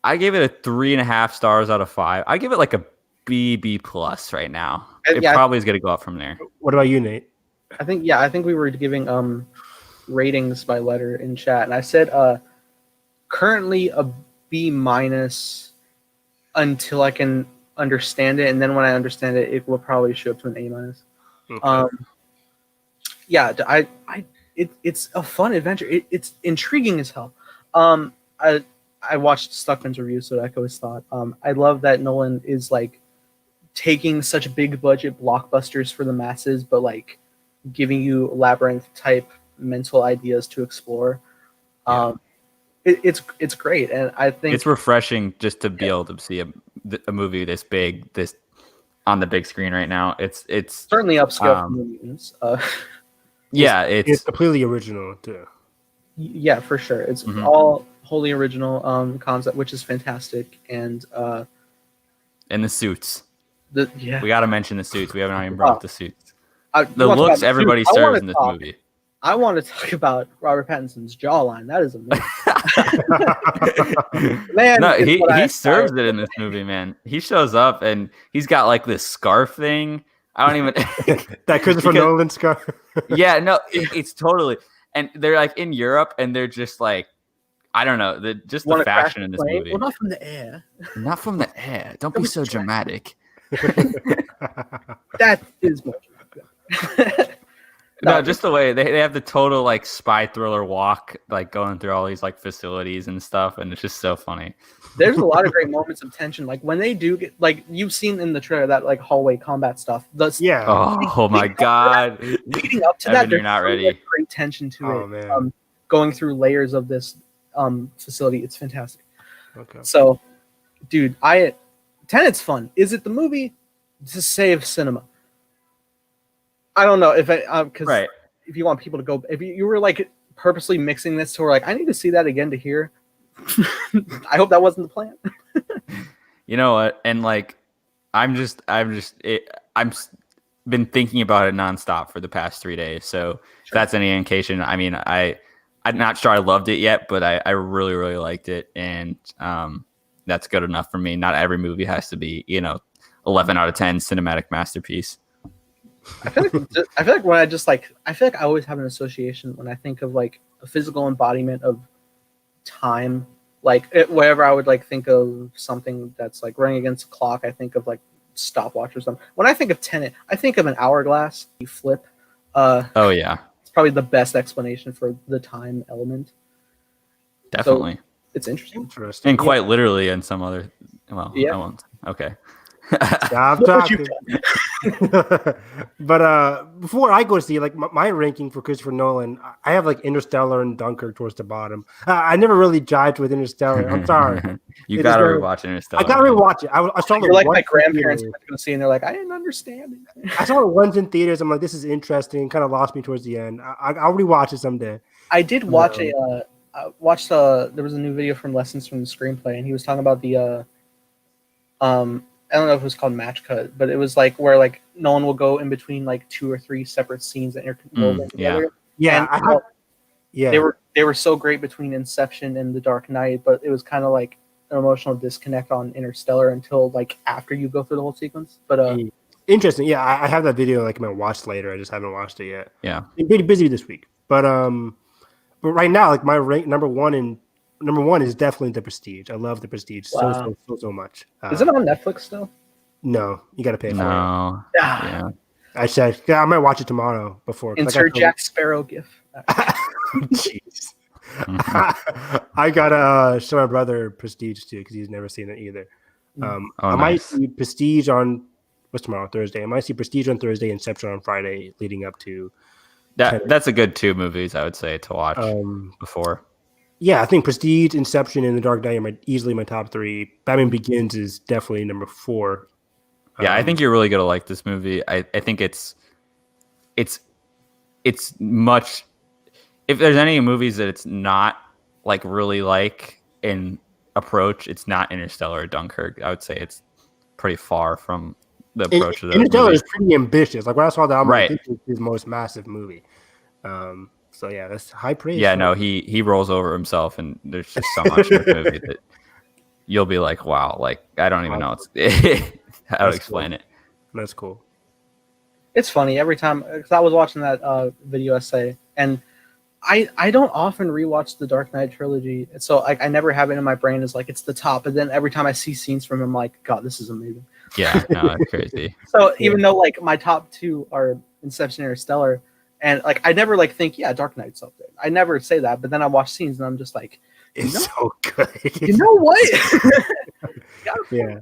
I gave it a 3.5 stars out of 5. I give it like a B plus right now. It probably is gonna go up from there. What about you, Nate? I think we were giving ratings by letter in chat, and I said currently a B minus until I can understand it, and then when I understand it, it will probably show up to an A minus. Okay. Yeah, it's a fun adventure. It's intriguing as hell. I watched Stuckman's review, so I echo his thought. I love that Nolan is like taking such big budget blockbusters for the masses, but like giving you labyrinth type mental ideas to explore. It's great, and I think it's refreshing just to be able to see a movie this big, this on the big screen right now. It's certainly upscale from the Mutants. Yeah, it's completely original too. Yeah, for sure. It's all wholly original concept, which is fantastic, and the suits. we we got to mention the suits. We haven't even brought up the suits. The looks everybody serves in this movie. I want to talk about Robert Pattinson's jawline. That is amazing. Man, no, he serves it in this movie, man. He shows up and he's got like this scarf thing. I don't even that Christopher Nolan scarf. Yeah, no, it's totally. And they're like in Europe, and they're just like, I don't know, the fashion in this movie. Well, not from the air. Not from the air. Don't be so dramatic. That is much. No, just the way they have the total like spy thriller walk, like going through all these like facilities and stuff, and it's just so funny. There's a lot of great moments of tension, like when they do get, like you've seen in the trailer, that like hallway combat stuff. Oh my god! Leading up to Evan, that, you're not ready. Great tension to it. Man. Going through layers of this facility, it's fantastic. Okay. So, dude, Tenet's fun. Is it the movie to save cinema? I don't know if because if you want people to go, if you were like purposely mixing this to where like I need to see that again to hear. I hope that wasn't the plan. You know what? And like, I'm been thinking about it nonstop for the past 3 days. So if that's any indication, I mean, I'm not sure I loved it yet, but I really, really liked it. And that's good enough for me. Not every movie has to be, 11 out of 10 cinematic masterpiece. I feel like when I feel like I always have an association when I think of like a physical embodiment of time, like wherever I would like think of something that's like running against a clock, I think of like stopwatch or something. When I think of Tenet, I think of an hourglass. You flip. Oh yeah, it's probably the best explanation for the time element. Definitely, so it's interesting. And quite literally in some other. Well, yeah. I won't. Okay. Stop talking. But before I go see like my ranking for Christopher Nolan, I have like Interstellar and Dunkirk towards the bottom. I never really jived with Interstellar. I'm sorry. You gotta rewatch Interstellar. I gotta rewatch it. I saw You're like my grandparents went to go see, and they're like, I didn't understand it. I saw it once in theaters. I'm like, this is interesting. Kind of lost me towards the end. I'll rewatch it someday. I did watch there was a new video from Lessons from the Screenplay, and he was talking about the I don't know if it was called Match Cut, but it was like where like Nolan will go in between like 2 or 3 separate scenes that are woven together. Yeah, they were so great between Inception and The Dark Knight, but it was kind of like an emotional disconnect on Interstellar until like after you go through the whole sequence. But interesting. Yeah, I have that video like I'm gonna watch later. I just haven't watched it yet. Yeah, been pretty busy this week, but right now like my rank number one is definitely The Prestige. I love The Prestige so much. Is it on Netflix still? No, you got to pay for it. No. Yeah. I said, I might watch it tomorrow before. Insert Jack Sparrow gif. Jeez. I gotta show my brother Prestige too because he's never seen it either. I might see Prestige on what's tomorrow? Thursday. I might see Prestige on Thursday, Inception on Friday, leading up to that's a good 2 movies I would say to watch before. Yeah, I think Prestige, Inception, and The Dark Knight are easily my top 3. Batman Begins is definitely number 4. Yeah, I think you're really gonna like this movie. I think it's much. If there's any movies that it's not like really like in approach, it's not Interstellar or Dunkirk. I would say it's pretty far from the approach of those Interstellar movies. is pretty ambitious. Like when I saw that, I'm Right. like, this is his most massive movie. So yeah, that's high praise. Yeah, no, he rolls over himself, and there's just so much in the movie that you'll be like, wow, like I don't even know how to explain it. That's cool. It's funny every time because I was watching that video essay, and I don't often rewatch the Dark Knight trilogy, so like I never have it in my brain as like it's the top. And then every time I see scenes from him, I'm like, God, this is amazing. Yeah, no, that's crazy. So even though like my top two are Inception and Interstellar, and like I never like think, yeah, Dark Knight's up there. I never say that, but then I watch scenes and I'm just like, It's so good. you know what? Yeah.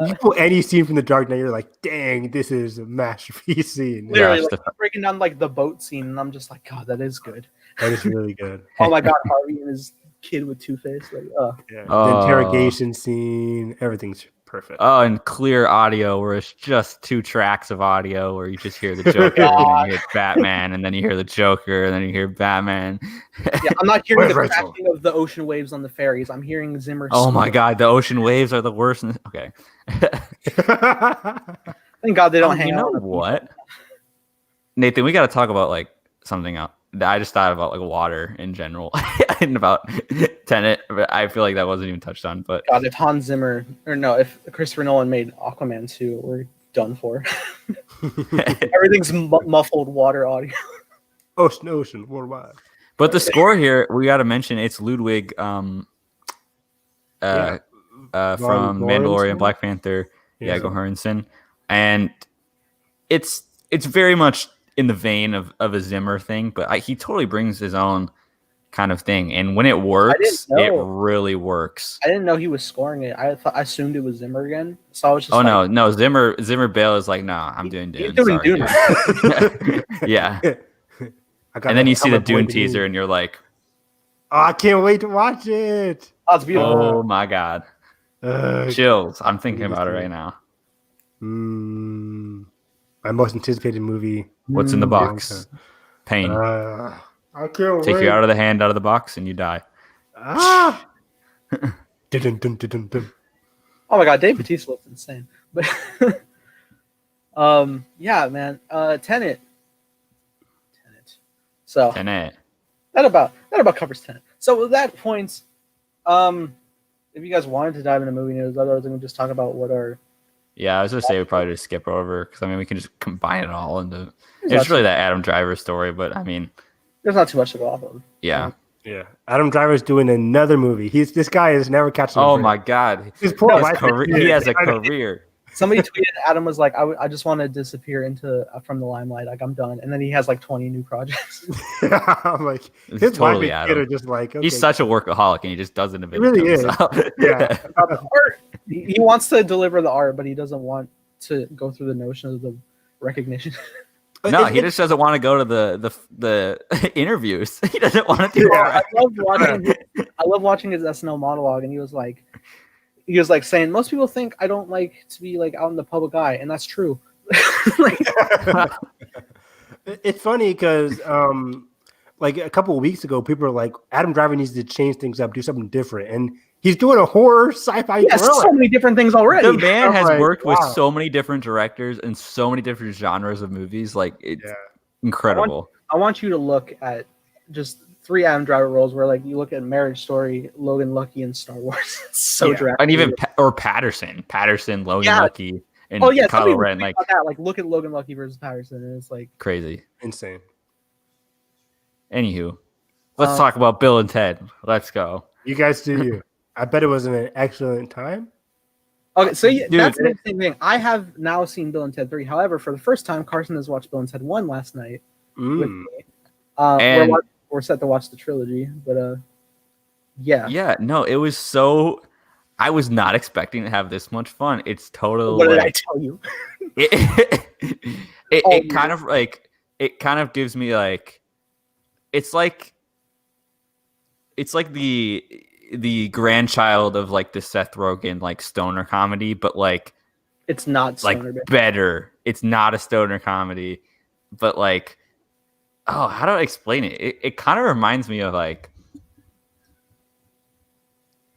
You pull any scene from The Dark Knight, you're like, dang, this is a masterpiece scene. Literally, Yeah, like, I'm breaking down like the boat scene, and I'm just like, God, that is good. That is really good. Oh my God, Harvey and his kid with Two-Face, like, Yeah. Oh. The interrogation scene, everything's perfect. Oh, and clear audio where it's just 2 tracks of audio where you just hear the Joker and then you hear Batman and then you hear the Joker and then you hear Batman. Yeah, I'm not hearing the Where's Rachel? crashing of the ocean waves on the ferries. I'm hearing Zimmer. Oh my smoke. God, the ocean waves are the worst. Okay. Thank God they don't hang You know out. what? Nathan, we got to talk about like something else. I just thought about like water in general and about Tenet, but I feel like that wasn't even touched on. But God, if Hans Zimmer or no, if Christopher Nolan made Aquaman 2, we're done for. Everything's muffled water audio. Ocean, worldwide. But the score here, we got to mention it's Ludwig from Mandalorian, Black Panther, Iago Hermanson, and it's very much in the vein of a Zimmer thing, but he totally brings his own kind of thing, and when it works, it really works. I didn't know he was scoring it. I assumed it was Zimmer again, so I was just. Oh like, no, Zimmer Bale is like, no, I'm doing Dune. He's doing Dune. Yeah. And then you see the Dune teaser, and you're like, oh, I can't wait to watch it. Oh, it's beautiful. Oh my God. Chills. I'm thinking about it right now. My most anticipated movie. What's in the box? Pain. I can't Take you out of the hand, out of the box, and you die. Dun, dun, dun, dun, dun. Oh my God, Dave Bautista looks insane. But yeah, man. Tenet. So Tenet. that about covers Tenet. So with that point, if you guys wanted to dive into movie news, otherwise we can just talk about what are. Yeah, I was gonna say we probably just skip over because I mean we can just combine it all into. It's really that Adam Driver story, but I mean, there's not too much to go off of. Yeah. Adam Driver's doing another movie. This guy is never catching. Oh my God, he has a career. Somebody tweeted Adam was like, I just want to disappear from the limelight. Like I'm done. And then he has like 20 new projects. I'm like, his totally Adam. Are just like, okay. He's such a workaholic and he just doesn't admit it. Really is. Yeah. Art. He wants to deliver the art, but he doesn't want to go through the notion of the recognition. No, he just doesn't want to go to the interviews. He doesn't want to do art. I love watching his SNL monologue, and he was like saying, most people think I don't like to be like out in the public eye, and that's true. It's funny because like a couple of weeks ago, people were like, Adam Driver needs to change things up, do something different, and he's doing a horror sci-fi thriller. So many different things already. The man has worked with so many different directors and so many different genres of movies. Like it's incredible. I want you to look at just 3 Adam Driver roles where like you look at Marriage Story, Logan Lucky, and Star Wars. It's so direct. And even Patterson, Logan Lucky, and Kylo Ren. Like that. Like look at Logan Lucky versus Patterson, and it's like crazy, insane. Anywho, let's talk about Bill and Ted. Let's go. You guys do you. I bet it was an excellent time. Okay, so that's an interesting thing. I have now seen Bill and Ted 3. However, for the first time, Carson has watched Bill and Ted 1 last night with me. And we're set to watch the trilogy, but yeah, no, it was so. I was not expecting to have this much fun. It's totally. What did I tell you? It kind of gives me like. It's like the grandchild of like the Seth Rogen like stoner comedy, but like It's not like stoner based. better. It's not a stoner comedy, but like, oh, how do I explain it? It kind of reminds me of like,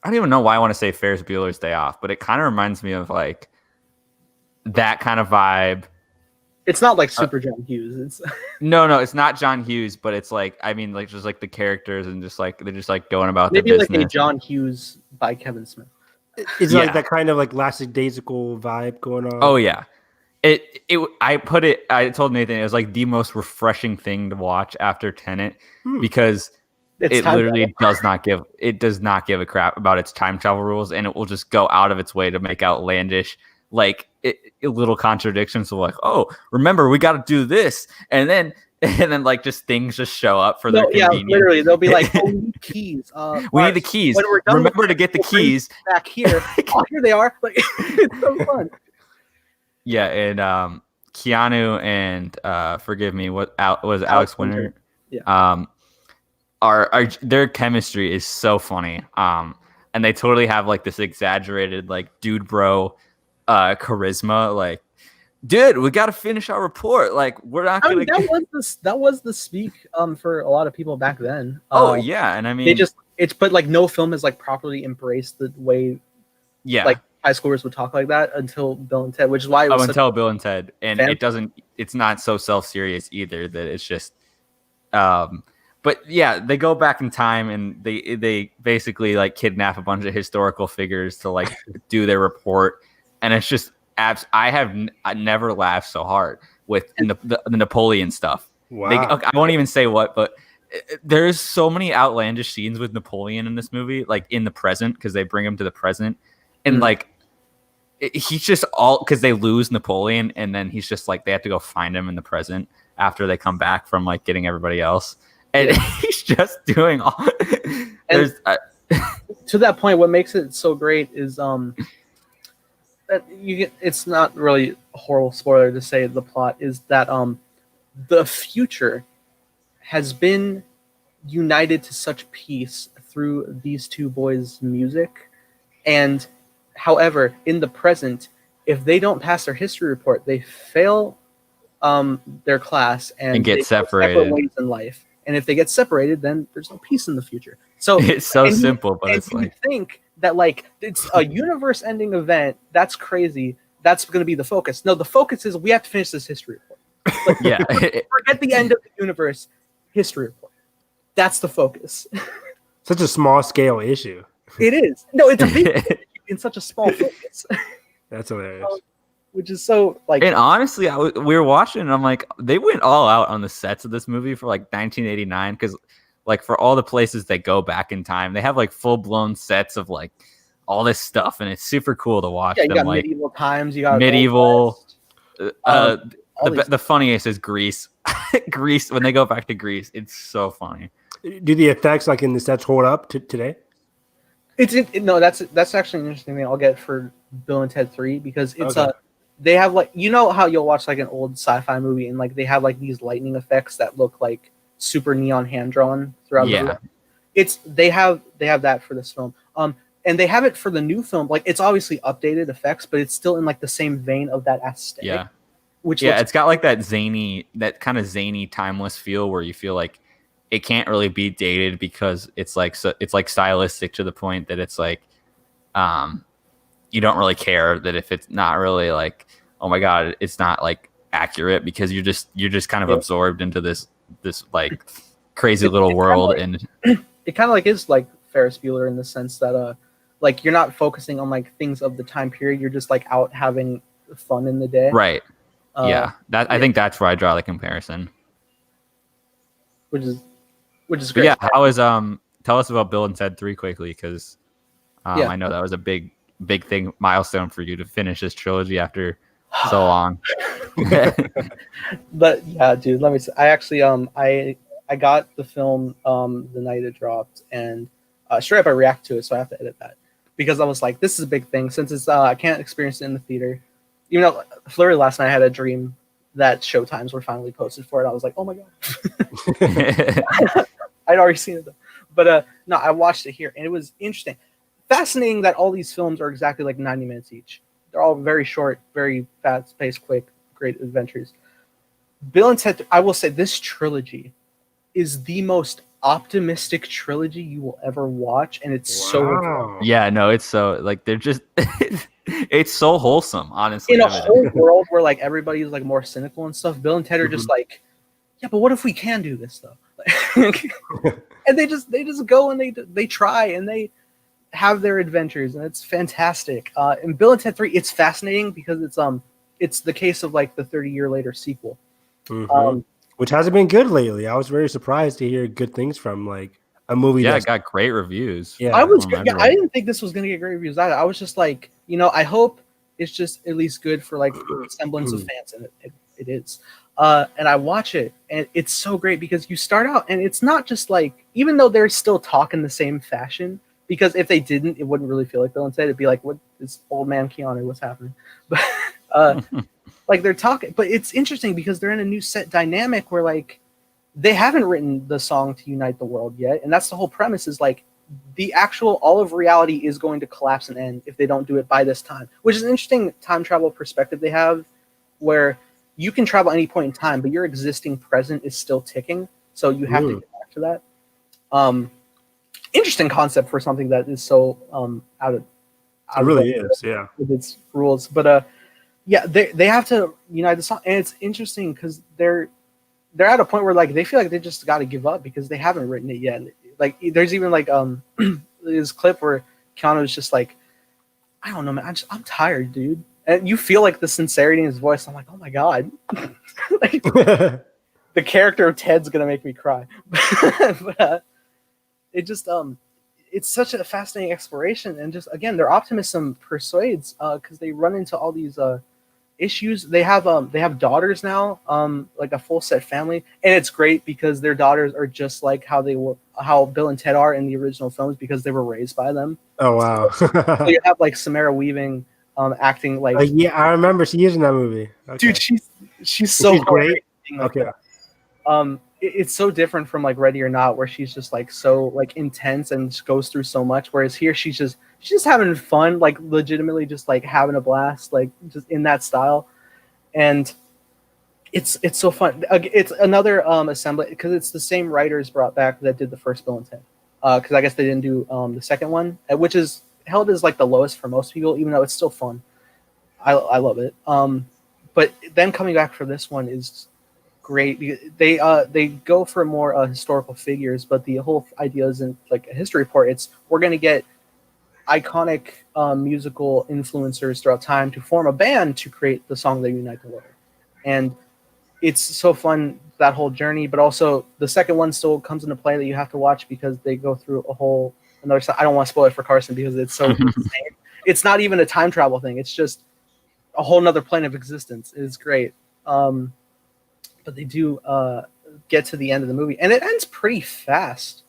I don't even know why I want to say Ferris Bueller's Day Off, but it kind of reminds me of like that kind of vibe. It's not like Super John Hughes. It's No, it's not John Hughes, but it's like, I mean, like just like the characters and just like they're just like going about maybe their like business. a John Hughes by Kevin Smith. It's like that kind of like lackadaisical vibe going on. Oh yeah. I told Nathan it was like the most refreshing thing to watch after Tenet because it literally does not give a crap about its time travel rules, and it will just go out of its way to make outlandish like little contradictions of like, oh, remember we got to do this, and then like just things just show up for their convenience. Yeah, literally they'll be like, oh, we need keys. We need the keys. When we're done remember to get the keys back here. Oh, here they are. Like it's so fun. Yeah, and Keanu and forgive me, was Alex Winter? Yeah. Are their chemistry is so funny. And they totally have like this exaggerated like dude bro charisma. Like, dude, we got to finish our report. Like, we're not gonna. That was the speak for a lot of people back then. Yeah, and I mean, but like no film has like properly embraced the way. Yeah. Like high schoolers would talk like that until Bill and Ted, which is why it was until Bill and Ted, and it's not so self-serious either that it's just but yeah, they go back in time and they basically like kidnap a bunch of historical figures to like do their report, and it's just I never laughed so hard with the Napoleon stuff. Wow. I won't even say what, but there's so many outlandish scenes with Napoleon in this movie, like in the present, because they bring him to the present, and like he's just all because they lose Napoleon, and then he's just like they have to go find him in the present after they come back from like getting everybody else, and he's just doing all. To that point, what makes it so great is that it's not really a horrible spoiler to say the plot is that the future has been united to such peace through these two boys' music, and however, in the present, if they don't pass their history report, they fail their class and get separated. Separate ways in life. And if they get separated, then there's no peace in the future. So it's so simple, but it's like think that like it's a universe-ending event. That's crazy. That's going to be the focus. No, the focus is we have to finish this history report. Like, yeah, forget the end of the universe. History report. That's the focus. Such a small scale issue. It is. No, it's a big issue in such a small focus. That's hilarious. Which is so like. And honestly, we were watching, and I'm like, they went all out on the sets of this movie for like 1989, because like for all the places they go back in time, they have like full blown sets of like all this stuff, and it's super cool to watch. Yeah, you them, got like medieval times. You got medieval. The funniest is Greece. Greece, when they go back to Greece, it's so funny. Do the effects like in the sets hold up today? No, that's actually an interesting thing I'll get for Bill and Ted 3, because it's they have like, you know how you'll watch like an old sci-fi movie and like they have like these lightning effects that look like super neon hand drawn throughout the movie. They have that for this film. And they have it for the new film. Like it's obviously updated effects, but it's still in like the same vein of that aesthetic. Yeah. It's got like that kind of zany, timeless feel where you feel like it can't really be dated because it's like stylistic to the point that it's like you don't really care that if it's not really like, oh my god, it's not like accurate, because you're just kind of absorbed into this like crazy little world. And it kind of like is like Ferris Bueller in the sense that like you're not focusing on like things of the time period, you're just like out having fun in the day, right? I think that's where I draw the comparison, which is great. Yeah, how is tell us about Bill and Ted 3 quickly, because I know that was a big thing, milestone for you to finish this trilogy after so long. But yeah, dude, let me say, I actually I got the film the night it dropped, and straight up I react to it, so I have to edit that because I was like, this is a big thing since it's I can't experience it in the theater. Even though literally last night I had a dream that showtimes were finally posted for it. I was like, oh my god. I'd already seen it though. But no, I watched it here and it was interesting. Fascinating that all these films are exactly like 90 minutes each. They're all very short, very fast paced, quick, great adventures. Bill and Ted, I will say this trilogy is the most optimistic trilogy you will ever watch, and it's so yeah, no, it's so like they're just it's so wholesome, honestly. in a whole world where like everybody's like more cynical and stuff. Bill and Ted are just like, yeah, but what if we can do this though? And they just go and they try and they have their adventures, and it's fantastic. And Bill and Ted 3, it's fascinating because it's the case of like the 30-year later sequel. Which hasn't been good lately. I was very surprised to hear good things from like a movie. Yeah, it got great reviews. Yeah, I didn't think this was gonna get great reviews either. I was just like, I hope it's just at least good for like semblance of fans, and it is. And I watch it, and it's so great because you start out, and it's not just like, even though they're still talking the same fashion, because if they didn't, it wouldn't really feel like Bill and Ted. It'd be like, what is old man Keanu? What's happening? But like they're talking, but it's interesting because they're in a new set dynamic where like they haven't written the song to unite the world yet, and that's the whole premise. Is like the actual all of reality is going to collapse and end if they don't do it by this time, which is an interesting time travel perspective they have, where you can travel any point in time, but your existing present is still ticking, so you have to get back to that. Interesting concept for something that is so out of really is, yeah, with its rules. But yeah, they have to unite the song, and it's interesting because they're at a point where like they feel like they just got to give up because they haven't written it yet. Like there's even like this clip where Keanu is just like, I don't know, man, I'm tired, dude. And you feel like the sincerity in his voice. I'm like, oh my god, like, the character of Ted's gonna make me cry. But it just it's such a fascinating exploration, and just again, their optimism persuades because they run into all these issues. They have daughters now, like a full set family, and it's great because their daughters are just like how Bill and Ted are in the original films because they were raised by them. Oh wow! So you have like Samara Weaving acting like yeah, I remember she is in that movie. Okay. Dude, she's so great. Like okay. It's so different from like Ready or Not, where she's just like so like intense and just goes through so much. Whereas here, she's just having fun, like legitimately just like having a blast, like just in that style. And it's so fun. It's another assembly because it's the same writers brought back that did the first Bill and Ted. Because I guess they didn't do the second one, which is held as like the lowest for most people, even though it's still fun. I love it. But them coming back for this one is great. They go for more historical figures, but the whole idea isn't like a history report. It's we're going to get iconic musical influencers throughout time to form a band to create the song that unite the world. And it's so fun, that whole journey. But also the second one still comes into play that you have to watch because they go through another side. I don't want to spoil it for Carson because it's so insane. It's not even a time travel thing. It's just a whole nother plane of existence. It's great. But they do get to the end of the movie, and it ends pretty fast.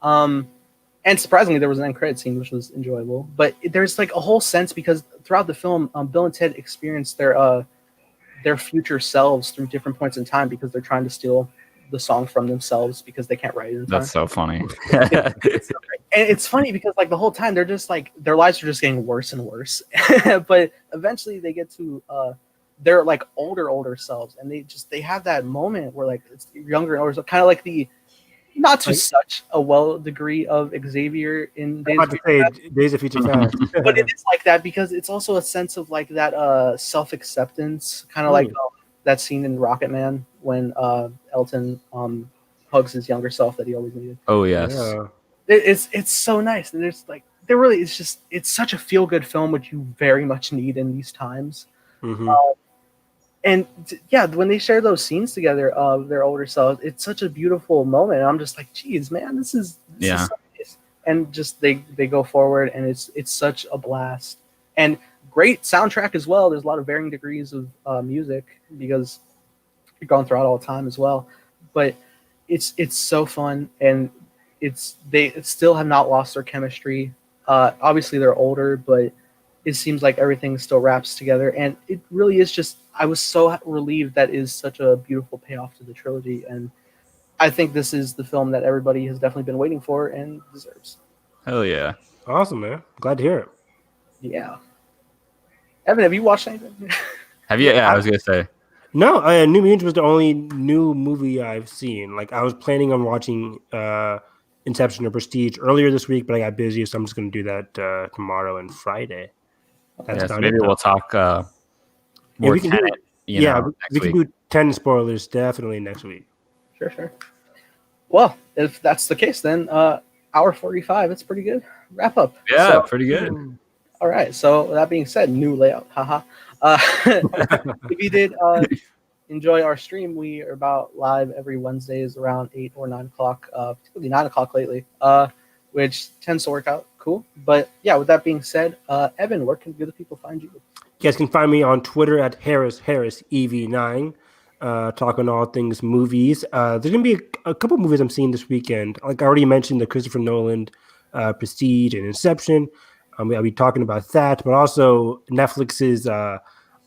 And surprisingly, there was an end credit scene, which was enjoyable. But there's like a whole sense because throughout the film, Bill and Ted experience their future selves through different points in time because they're trying to steal the song from themselves because they can't write it in time. That's so funny. It's so great. And it's funny because like the whole time they're just like their lives are just getting worse and worse. But eventually they get to their like older selves, and they have that moment where like it's younger and older, so kind of like the not to such a well degree of Xavier in Days of Future Past. But it is like that because it's also a sense of like that self-acceptance, kind of like that scene in Rocket Man when Elton hugs his younger self that he always needed. Oh yes. Yeah. It's so nice. And there's like it's such a feel-good film, which you very much need in these times. Mm-hmm. And yeah, when they share those scenes together of their older selves, it's such a beautiful moment. And I'm just like, geez, man, this is so nice. And just they go forward, and it's such a blast. And great soundtrack as well. There's a lot of varying degrees of music because you're going throughout all the time as well. But it's so fun, and they still have not lost their chemistry. Obviously, they're older, but it seems like everything still wraps together, and it really is just. I was so relieved that is such a beautiful payoff to the trilogy, and I think this is the film that everybody has definitely been waiting for and deserves. Hell yeah! Awesome, man. Glad to hear it. Yeah. Evan, have you watched anything? Have you? Yeah, I was gonna say. No, New Mutants was the only new movie I've seen. Like I was planning on watching Inception or Prestige earlier this week, but I got busy, so I'm just going to do that tomorrow and Friday. That's Yes, about maybe it. we'll talk more we can Tenet, do, next we can week. do 10 spoilers definitely next week. Sure. Well, if that's the case, then hour 45, it's pretty good. Wrap up. Yeah, So, pretty good. all right. So that being said, new layout. Haha. If you did enjoy our stream, we are about live every Wednesdays around 8 or 9 o'clock, particularly 9 o'clock lately, which tends to work out cool. But yeah, with that being said, Evan, where can the people find you? You guys can find me on Twitter at HarrisEV9, talking all things movies. There's going to be a couple movies I'm seeing this weekend. Like I already mentioned, the Christopher Nolan Prestige and Inception. I'll be talking about that, but also Netflix's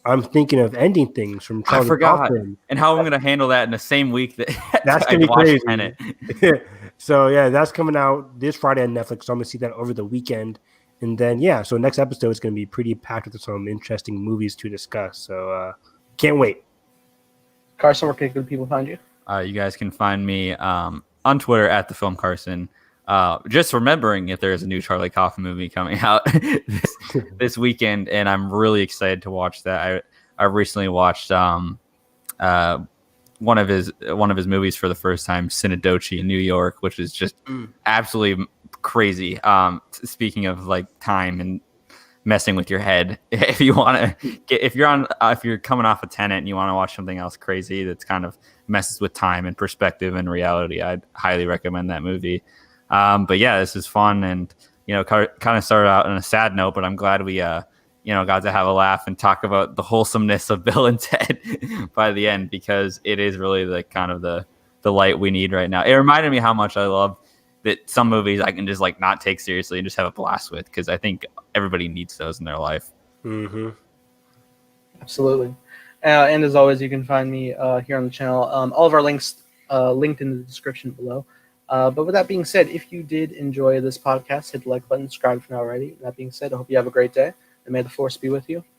I'm Thinking of Ending Things from Charlie I forgot. Kaufman. And how I'm going to handle that in the same week that That's I going to be watched crazy. Tenet. So, yeah, that's coming out this Friday on Netflix. So I'm going to see that over the weekend. And then, yeah, so next episode is going to be pretty packed with some interesting movies to discuss. So can't wait. Carson, where can good people find you? You guys can find me on Twitter at @thefilmcarson. Just remembering if there's a new Charlie Kaufman movie coming out this weekend, and I'm really excited to watch that. I recently watched one of his movies for the first time, Synecdoche in New York, which is just absolutely crazy. Speaking of like time and messing with your head, if you want to if you're coming off a Tenet and you want to watch something else crazy that's kind of messes with time and perspective and reality, I'd highly recommend that movie. But yeah, this is fun, and kind of started out on a sad note, but I'm glad we got to have a laugh and talk about the wholesomeness of Bill and Ted by the end, because it is really the kind of the light we need right now. It reminded me how much I love that some movies I can just like not take seriously and just have a blast with, because I think everybody needs those in their life. Mm-hmm. Absolutely. And as always, you can find me here on the channel. All of our links linked in the description below. But with that being said, if you did enjoy this podcast, hit the like button, subscribe if you're not already. That being said, I hope you have a great day, and may the force be with you.